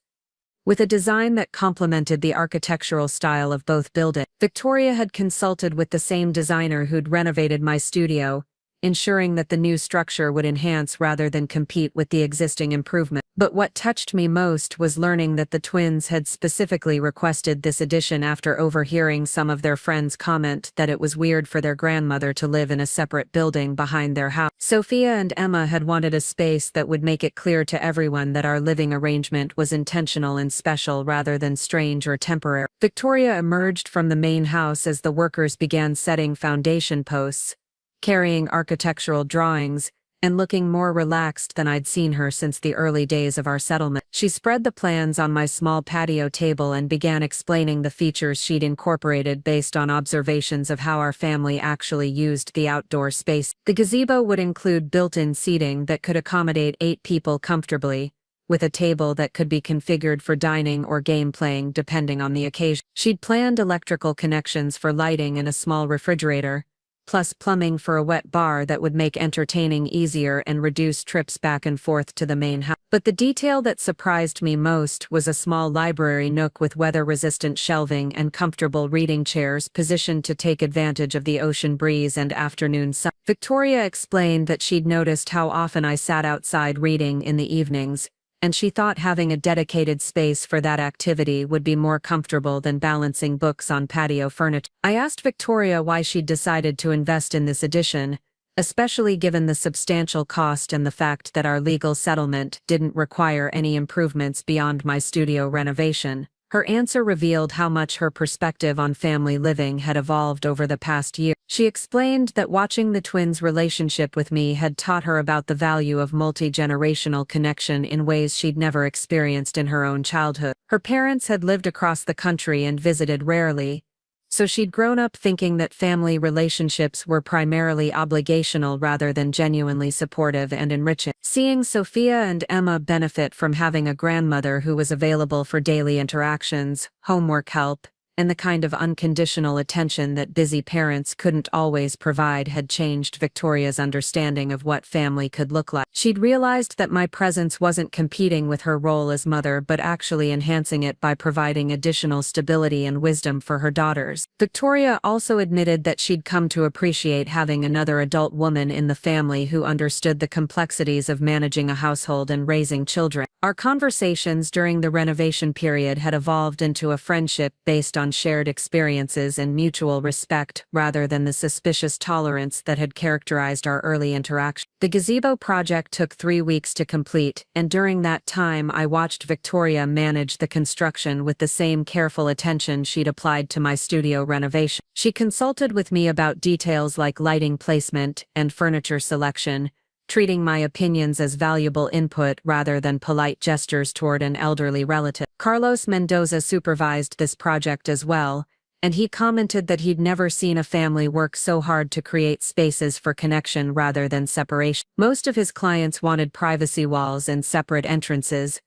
Speaker 1: with a design that complemented the architectural style of both buildings. Victoria had consulted with the same designer who'd renovated my studio, ensuring that the new structure would enhance rather than compete with the existing improvement. But what touched me most was learning that the twins had specifically requested this addition after overhearing some of their friends comment that it was weird for their grandmother to live in a separate building behind their house. Sophia and Emma had wanted a space that would make it clear to everyone that our living arrangement was intentional and special rather than strange or temporary. Victoria emerged from the main house as the workers began setting foundation posts, carrying architectural drawings, and looking more relaxed than I'd seen her since the early days of our settlement. She spread the plans on my small patio table and began explaining the features she'd incorporated based on observations of how our family actually used the outdoor space. The gazebo would include built-in seating that could accommodate 8 people comfortably, with a table that could be configured for dining or game playing depending on the occasion. She'd planned electrical connections for lighting and a small refrigerator, plus plumbing for a wet bar that would make entertaining easier and reduce trips back and forth to the main house. But the detail that surprised me most was a small library nook with weather-resistant shelving and comfortable reading chairs positioned to take advantage of the ocean breeze and afternoon sun. Victoria explained that she'd noticed how often I sat outside reading in the evenings, and she thought having a dedicated space for that activity would be more comfortable than balancing books on patio furniture. I asked Victoria why she'd decided to invest in this addition, especially given the substantial cost and the fact that our legal settlement didn't require any improvements beyond my studio renovation. Her answer revealed how much her perspective on family living had evolved over the past year. She explained that watching the twins' relationship with me had taught her about the value of multi-generational connection in ways she'd never experienced in her own childhood. Her parents had lived across the country and visited rarely, so she'd grown up thinking that family relationships were primarily obligational rather than genuinely supportive and enriching. Seeing Sophia and Emma benefit from having a grandmother who was available for daily interactions, homework help, and the kind of unconditional attention that busy parents couldn't always provide had changed Victoria's understanding of what family could look like. She'd realized that my presence wasn't competing with her role as mother but actually enhancing it by providing additional stability and wisdom for her daughters. Victoria also admitted that she'd come to appreciate having another adult woman in the family who understood the complexities of managing a household and raising children. Our conversations during the renovation period had evolved into a friendship based on shared experiences and mutual respect rather than the suspicious tolerance that had characterized our early interaction. The gazebo project took 3 weeks to complete, and during that time I watched Victoria manage the construction with the same careful attention she'd applied to my studio renovation. She consulted with me about details like lighting placement and furniture selection, treating my opinions as valuable input rather than polite gestures toward an elderly relative. Carlos Mendoza supervised this project as well, and he commented that he'd never seen a family work so hard to create spaces for connection rather than separation. Most of his clients wanted privacy walls and separate entrances,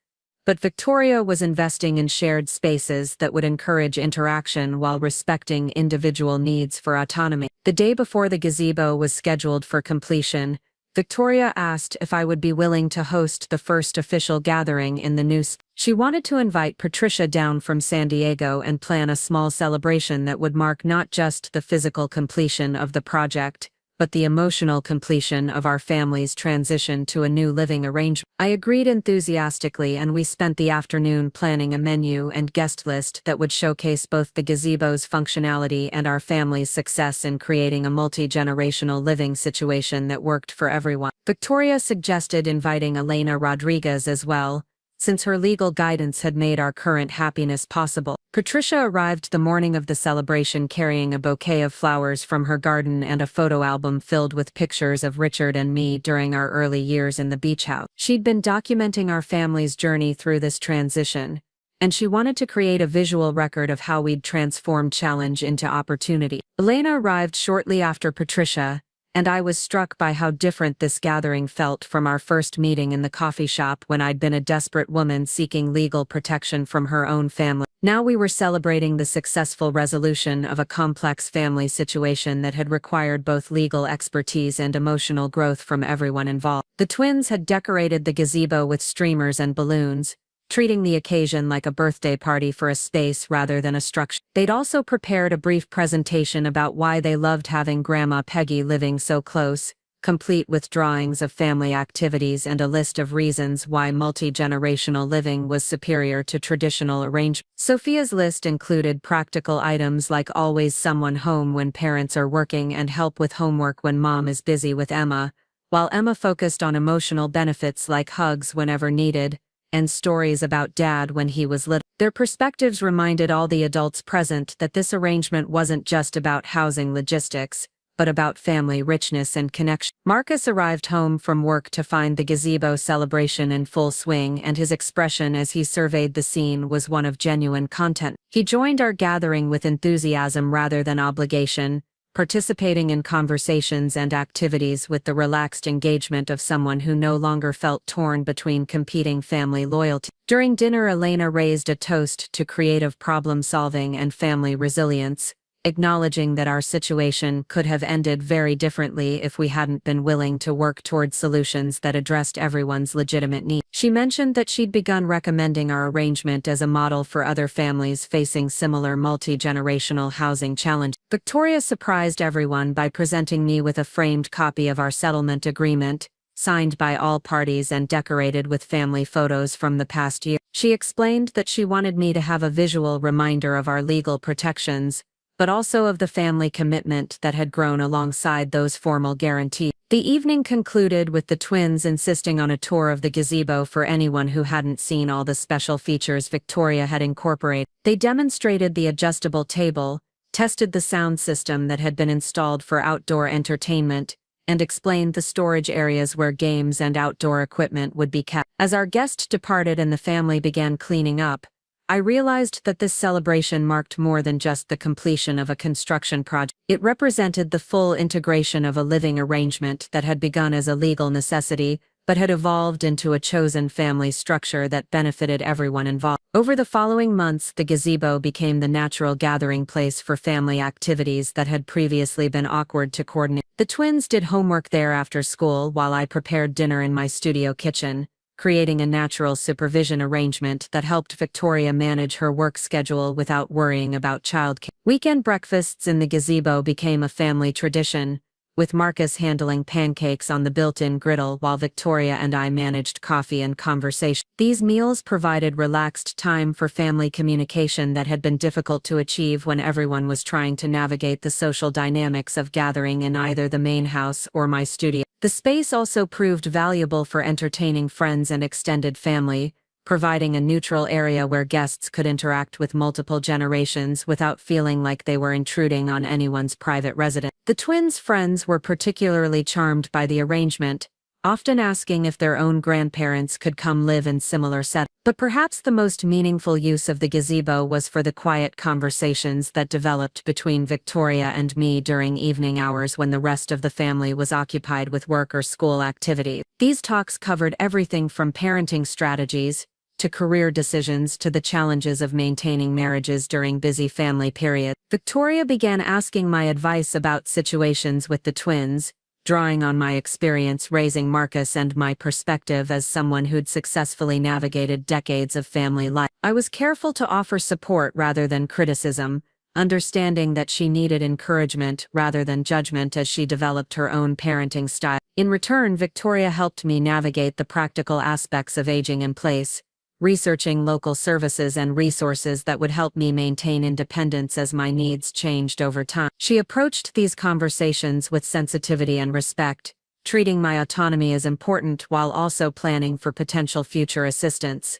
Speaker 1: but Victoria was investing in shared spaces that would encourage interaction while respecting individual needs for autonomy. The day before the gazebo was scheduled for completion, Victoria asked if I would be willing to host the first official gathering in the new space. She wanted to invite Patricia down from San Diego and plan a small celebration that would mark not just the physical completion of the project, but the emotional completion of our family's transition to a new living arrangement. I agreed enthusiastically, and we spent the afternoon planning a menu and guest list that would showcase both the gazebo's functionality and our family's success in creating a multi-generational living situation that worked for everyone. Victoria suggested inviting Elena Rodriguez as well, since her legal guidance had made our current happiness possible. Patricia arrived the morning of the celebration carrying a bouquet of flowers from her garden and a photo album filled with pictures of Richard and me during our early years in the beach house. She'd been documenting our family's journey through this transition, and she wanted to create a visual record of how we'd transformed challenge into opportunity. Elena arrived shortly after Patricia, and I was struck by how different this gathering felt from our first meeting in the coffee shop when I'd been a desperate woman seeking legal protection from her own family. Now we were celebrating the successful resolution of a complex family situation that had required both legal expertise and emotional growth from everyone involved. The twins had decorated the gazebo with streamers and balloons, treating the occasion like a birthday party for a space rather than a structure. They'd also prepared a brief presentation about why they loved having Grandma Peggy living so close, complete with drawings of family activities and a list of reasons why multi-generational living was superior to traditional arrangement. Sophia's list included practical items like always someone home when parents are working and help with homework when mom is busy with Emma, while Emma focused on emotional benefits like hugs whenever needed, and stories about dad when he was little. Their perspectives reminded all the adults present that this arrangement wasn't just about housing logistics, but about family richness and connection. Marcus arrived home from work to find the gazebo celebration in full swing, and his expression as he surveyed the scene was one of genuine content. He joined our gathering with enthusiasm rather than obligation, participating in conversations and activities with the relaxed engagement of someone who no longer felt torn between competing family loyalty. During dinner, Elena raised a toast to creative problem-solving and family resilience, acknowledging that our situation could have ended very differently if we hadn't been willing to work toward solutions that addressed everyone's legitimate needs. She mentioned that she'd begun recommending our arrangement as a model for other families facing similar multi-generational housing challenges. Victoria surprised everyone by presenting me with a framed copy of our settlement agreement, signed by all parties and decorated with family photos from the past year. She explained that she wanted me to have a visual reminder of our legal protections, but also of the family commitment that had grown alongside those formal guarantees. The evening concluded with the twins insisting on a tour of the gazebo for anyone who hadn't seen all the special features Victoria had incorporated. They demonstrated the adjustable table, tested the sound system that had been installed for outdoor entertainment, and explained the storage areas where games and outdoor equipment would be kept. As our guest departed and the family began cleaning up, I realized that this celebration marked more than just the completion of a construction project. It represented the full integration of a living arrangement that had begun as a legal necessity, but had evolved into a chosen family structure that benefited everyone involved. Over the following months, the gazebo became the natural gathering place for family activities that had previously been awkward to coordinate. The twins did homework there after school while I prepared dinner in my studio kitchen, creating a natural supervision arrangement that helped Victoria manage her work schedule without worrying about childcare. Weekend breakfasts in the gazebo became a family tradition, with Marcus handling pancakes on the built-in griddle while Victoria and I managed coffee and conversation. These meals provided relaxed time for family communication that had been difficult to achieve when everyone was trying to navigate the social dynamics of gathering in either the main house or my studio. The space also proved valuable for entertaining friends and extended family, providing a neutral area where guests could interact with multiple generations without feeling like they were intruding on anyone's private residence. The twins' friends were particularly charmed by the arrangement, often asking if their own grandparents could come live in similar settings. But perhaps the most meaningful use of the gazebo was for the quiet conversations that developed between Victoria and me during evening hours when the rest of the family was occupied with work or school activities. These talks covered everything from parenting strategies to career decisions to the challenges of maintaining marriages during busy family periods. Victoria began asking my advice about situations with the twins, drawing on my experience raising Marcus and my perspective as someone who'd successfully navigated decades of family life. I was careful to offer support rather than criticism, understanding that she needed encouragement rather than judgment as she developed her own parenting style. In return, Victoria helped me navigate the practical aspects of aging in place, researching local services and resources that would help me maintain independence as my needs changed over time. She approached these conversations with sensitivity and respect, treating my autonomy as important while also planning for potential future assistance.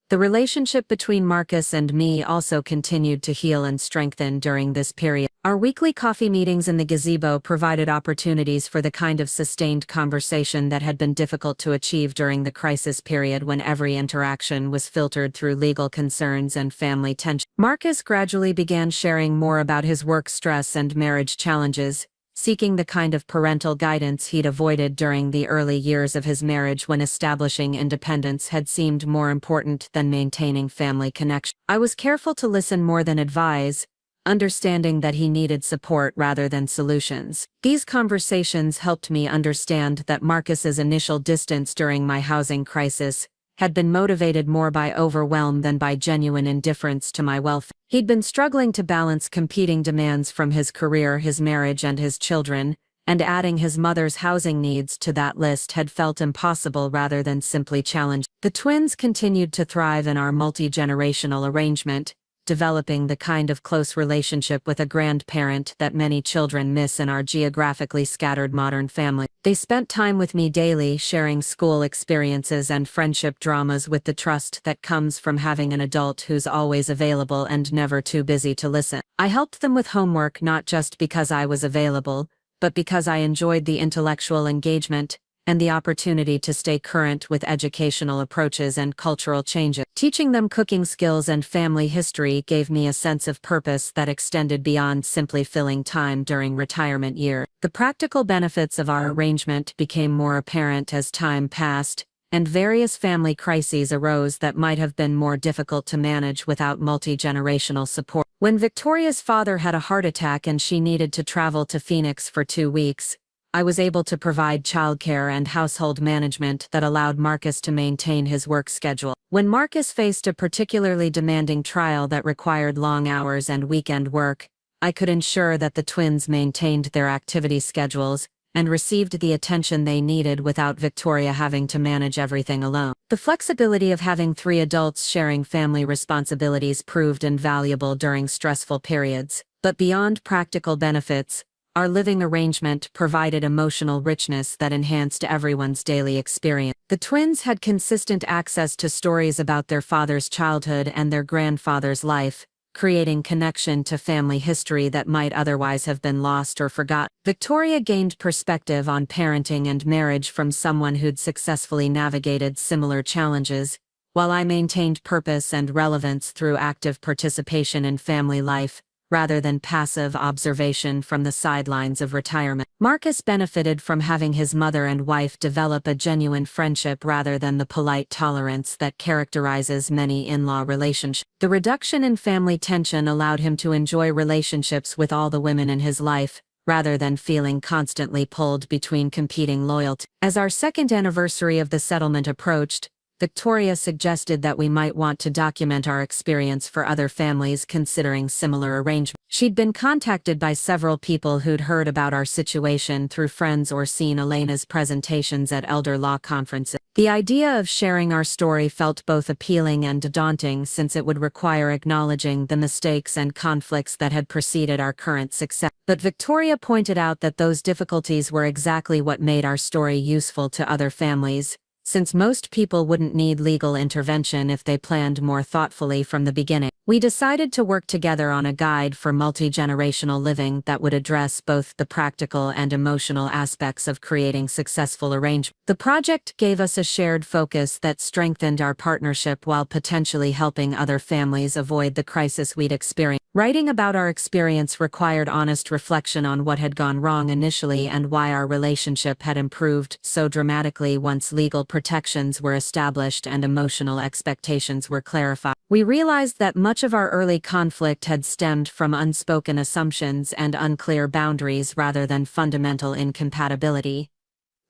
Speaker 1: The relationship between Marcus and me also continued to heal and strengthen during this period. Our weekly coffee meetings in the gazebo provided opportunities for the kind of sustained conversation that had been difficult to achieve during the crisis period when every interaction was filtered through legal concerns and family tension. Marcus gradually began sharing more about his work stress and marriage challenges, seeking the kind of parental guidance he'd avoided during the early years of his marriage when establishing independence had seemed more important than maintaining family connection. I was careful to listen more than advise, understanding that he needed support rather than solutions. These conversations helped me understand that Marcus's initial distance during my housing crisis had been motivated more by overwhelm than by genuine indifference to my welfare. He'd been struggling to balance competing demands from his career, his marriage, and his children, and adding his mother's housing needs to that list had felt impossible rather than simply challenging. The twins continued to thrive in our multi-generational arrangement, developing the kind of close relationship with a grandparent that many children miss in our geographically scattered modern family. They spent time with me daily, sharing school experiences and friendship dramas with the trust that comes from having an adult who's always available and never too busy to listen. I helped them with homework not just because I was available, but because I enjoyed the intellectual engagement and the opportunity to stay current with educational approaches and cultural changes. Teaching them cooking skills and family history gave me a sense of purpose that extended beyond simply filling time during retirement years. The practical benefits of our arrangement became more apparent as time passed, and various family crises arose that might have been more difficult to manage without multi-generational support. When Victoria's father had a heart attack and she needed to travel to Phoenix for 2 weeks, I was able to provide childcare and household management that allowed Marcus to maintain his work schedule. When Marcus faced a particularly demanding trial that required long hours and weekend work, I could ensure that the twins maintained their activity schedules and received the attention they needed without Victoria having to manage everything alone. The flexibility of having 3 adults sharing family responsibilities proved invaluable during stressful periods, but beyond practical benefits, our living arrangement provided emotional richness that enhanced everyone's daily experience. The twins had consistent access to stories about their father's childhood and their grandfather's life, creating connection to family history that might otherwise have been lost or forgotten. Victoria gained perspective on parenting and marriage from someone who'd successfully navigated similar challenges, while I maintained purpose and relevance through active participation in family life, rather than passive observation from the sidelines of retirement. Marcus benefited from having his mother and wife develop a genuine friendship rather than the polite tolerance that characterizes many in-law relationships. The reduction in family tension allowed him to enjoy relationships with all the women in his life, rather than feeling constantly pulled between competing loyalties. As our 2nd anniversary of the settlement approached, Victoria suggested that we might want to document our experience for other families considering similar arrangements. She'd been contacted by several people who'd heard about our situation through friends or seen Elena's presentations at elder law conferences. The idea of sharing our story felt both appealing and daunting since it would require acknowledging the mistakes and conflicts that had preceded our current success. But Victoria pointed out that those difficulties were exactly what made our story useful to other families, since most people wouldn't need legal intervention if they planned more thoughtfully from the beginning. We decided to work together on a guide for multi-generational living that would address both the practical and emotional aspects of creating successful arrangements. The project gave us a shared focus that strengthened our partnership while potentially helping other families avoid the crisis we'd experienced. Writing about our experience required honest reflection on what had gone wrong initially and why our relationship had improved so dramatically once legal protections were established and emotional expectations were clarified. We realized that much of our early conflict had stemmed from unspoken assumptions and unclear boundaries rather than fundamental incompatibility.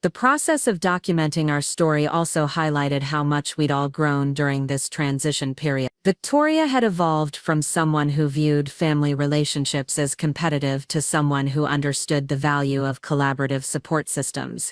Speaker 1: The process of documenting our story also highlighted how much we'd all grown during this transition period. Victoria had evolved from someone who viewed family relationships as competitive to someone who understood the value of collaborative support systems.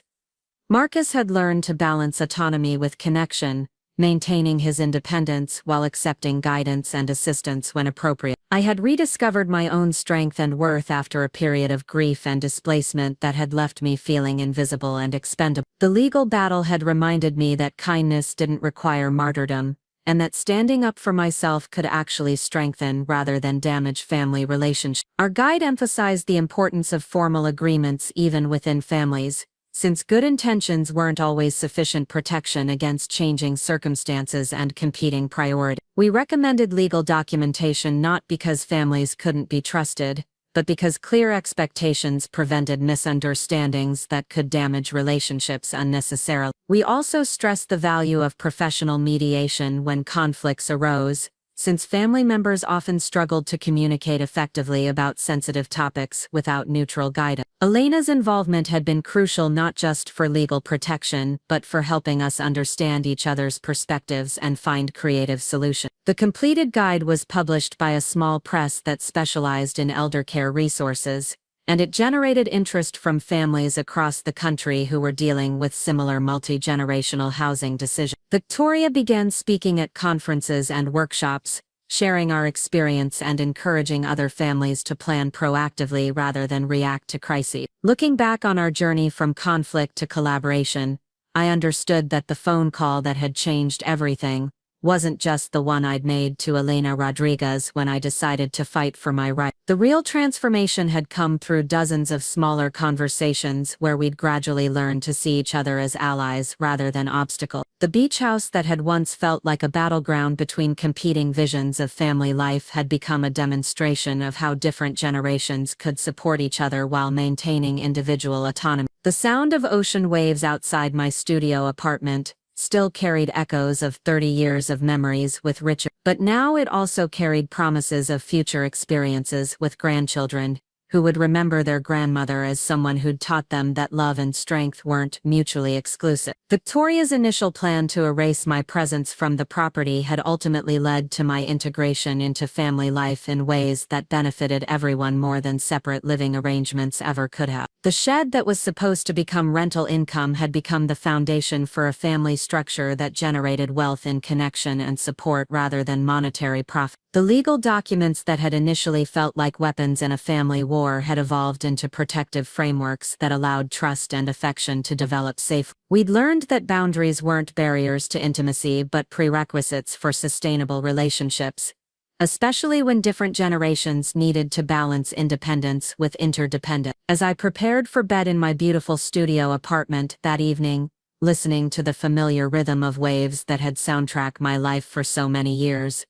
Speaker 1: Marcus had learned to balance autonomy with connection, maintaining his independence while accepting guidance and assistance when appropriate. I had rediscovered my own strength and worth after a period of grief and displacement that had left me feeling invisible and expendable. The legal battle had reminded me that kindness didn't require martyrdom, and that standing up for myself could actually strengthen rather than damage family relationships. Our guide emphasized the importance of formal agreements even within families, since good intentions weren't always sufficient protection against changing circumstances and competing priorities. We recommended legal documentation not because families couldn't be trusted, but because clear expectations prevented misunderstandings that could damage relationships unnecessarily. We also stressed the value of professional mediation when conflicts arose, since family members often struggled to communicate effectively about sensitive topics without neutral guidance. Elena's involvement had been crucial not just for legal protection but for helping us understand each other's perspectives and find creative solutions. The completed guide was published by a small press that specialized in elder care resources, and it generated interest from families across the country who were dealing with similar multi-generational housing decisions. Victoria began speaking at conferences and workshops, sharing our experience and encouraging other families to plan proactively rather than react to crises. Looking back on our journey from conflict to collaboration, I understood that the phone call that had changed everything wasn't just the one I'd made to Elena Rodriguez when I decided to fight for my right. The real transformation had come through dozens of smaller conversations where we'd gradually learned to see each other as allies rather than obstacles. The beach house that had once felt like a battleground between competing visions of family life had become a demonstration of how different generations could support each other while maintaining individual autonomy. The sound of ocean waves outside my studio apartment still carried echoes of 30 years of memories with Richard, but now it also carried promises of future experiences with grandchildren, who would remember their grandmother as someone who'd taught them that love and strength weren't mutually exclusive. Victoria's initial plan to erase my presence from the property had ultimately led to my integration into family life in ways that benefited everyone more than separate living arrangements ever could have. The shed that was supposed to become rental income had become the foundation for a family structure that generated wealth in connection and support rather than monetary profit. The legal documents that had initially felt like weapons in a family war had evolved into protective frameworks that allowed trust and affection to develop safely. We'd learned that boundaries weren't barriers to intimacy but prerequisites for sustainable relationships, especially when different generations needed to balance independence with interdependence. As I prepared for bed in my beautiful studio apartment that evening, listening to the familiar rhythm of waves that had soundtracked my life for so many years,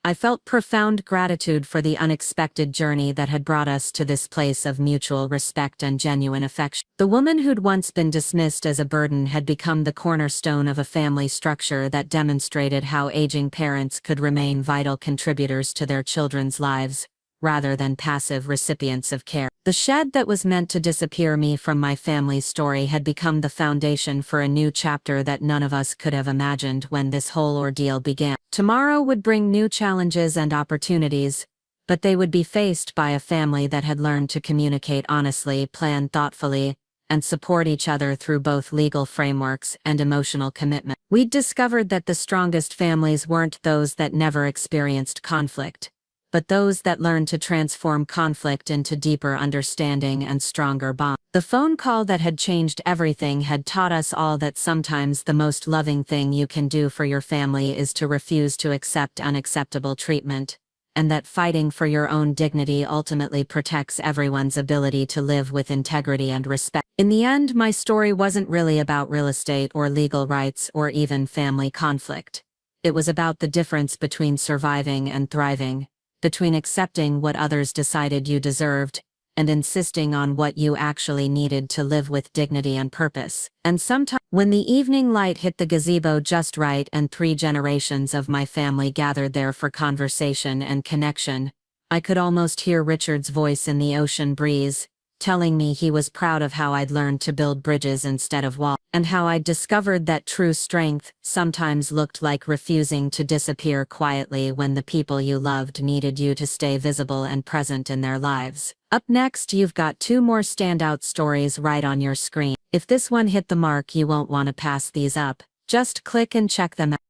Speaker 1: I felt profound gratitude for the unexpected journey that had brought us to this place of mutual respect and genuine affection. The woman who'd once been dismissed as a burden had become the cornerstone of a family structure that demonstrated how aging parents could remain vital contributors to their children's lives, rather than passive recipients of care. The shed that was meant to disappear me from my family's story had become the foundation for a new chapter that none of us could have imagined when this whole ordeal began. Tomorrow would bring new challenges and opportunities, but they would be faced by a family that had learned to communicate honestly, plan thoughtfully, and support each other through both legal frameworks and emotional commitment. We'd discovered that the strongest families weren't those that never experienced conflict, but those that learn to transform conflict into deeper understanding and stronger bonds. The phone call that had changed everything had taught us all that sometimes the most loving thing you can do for your family is to refuse to accept unacceptable treatment, and that fighting for your own dignity ultimately protects everyone's ability to live with integrity and respect. In the end, my story wasn't really about real estate or legal rights or even family conflict. It was about the difference between surviving and thriving, between accepting what others decided you deserved, and insisting on what you actually needed to live with dignity and purpose. And sometimes, when the evening light hit the gazebo just right and 3 generations of my family gathered there for conversation and connection, I could almost hear Richard's voice in the ocean breeze, telling me he was proud of how I'd learned to build bridges instead of walls, and how I'd discovered that true strength sometimes looked like refusing to disappear quietly when the people you loved needed you to stay visible and present in their lives. Up next, you've got 2 more standout stories right on your screen. If this one hit the mark, you won't want to pass these up. Just click and check them out.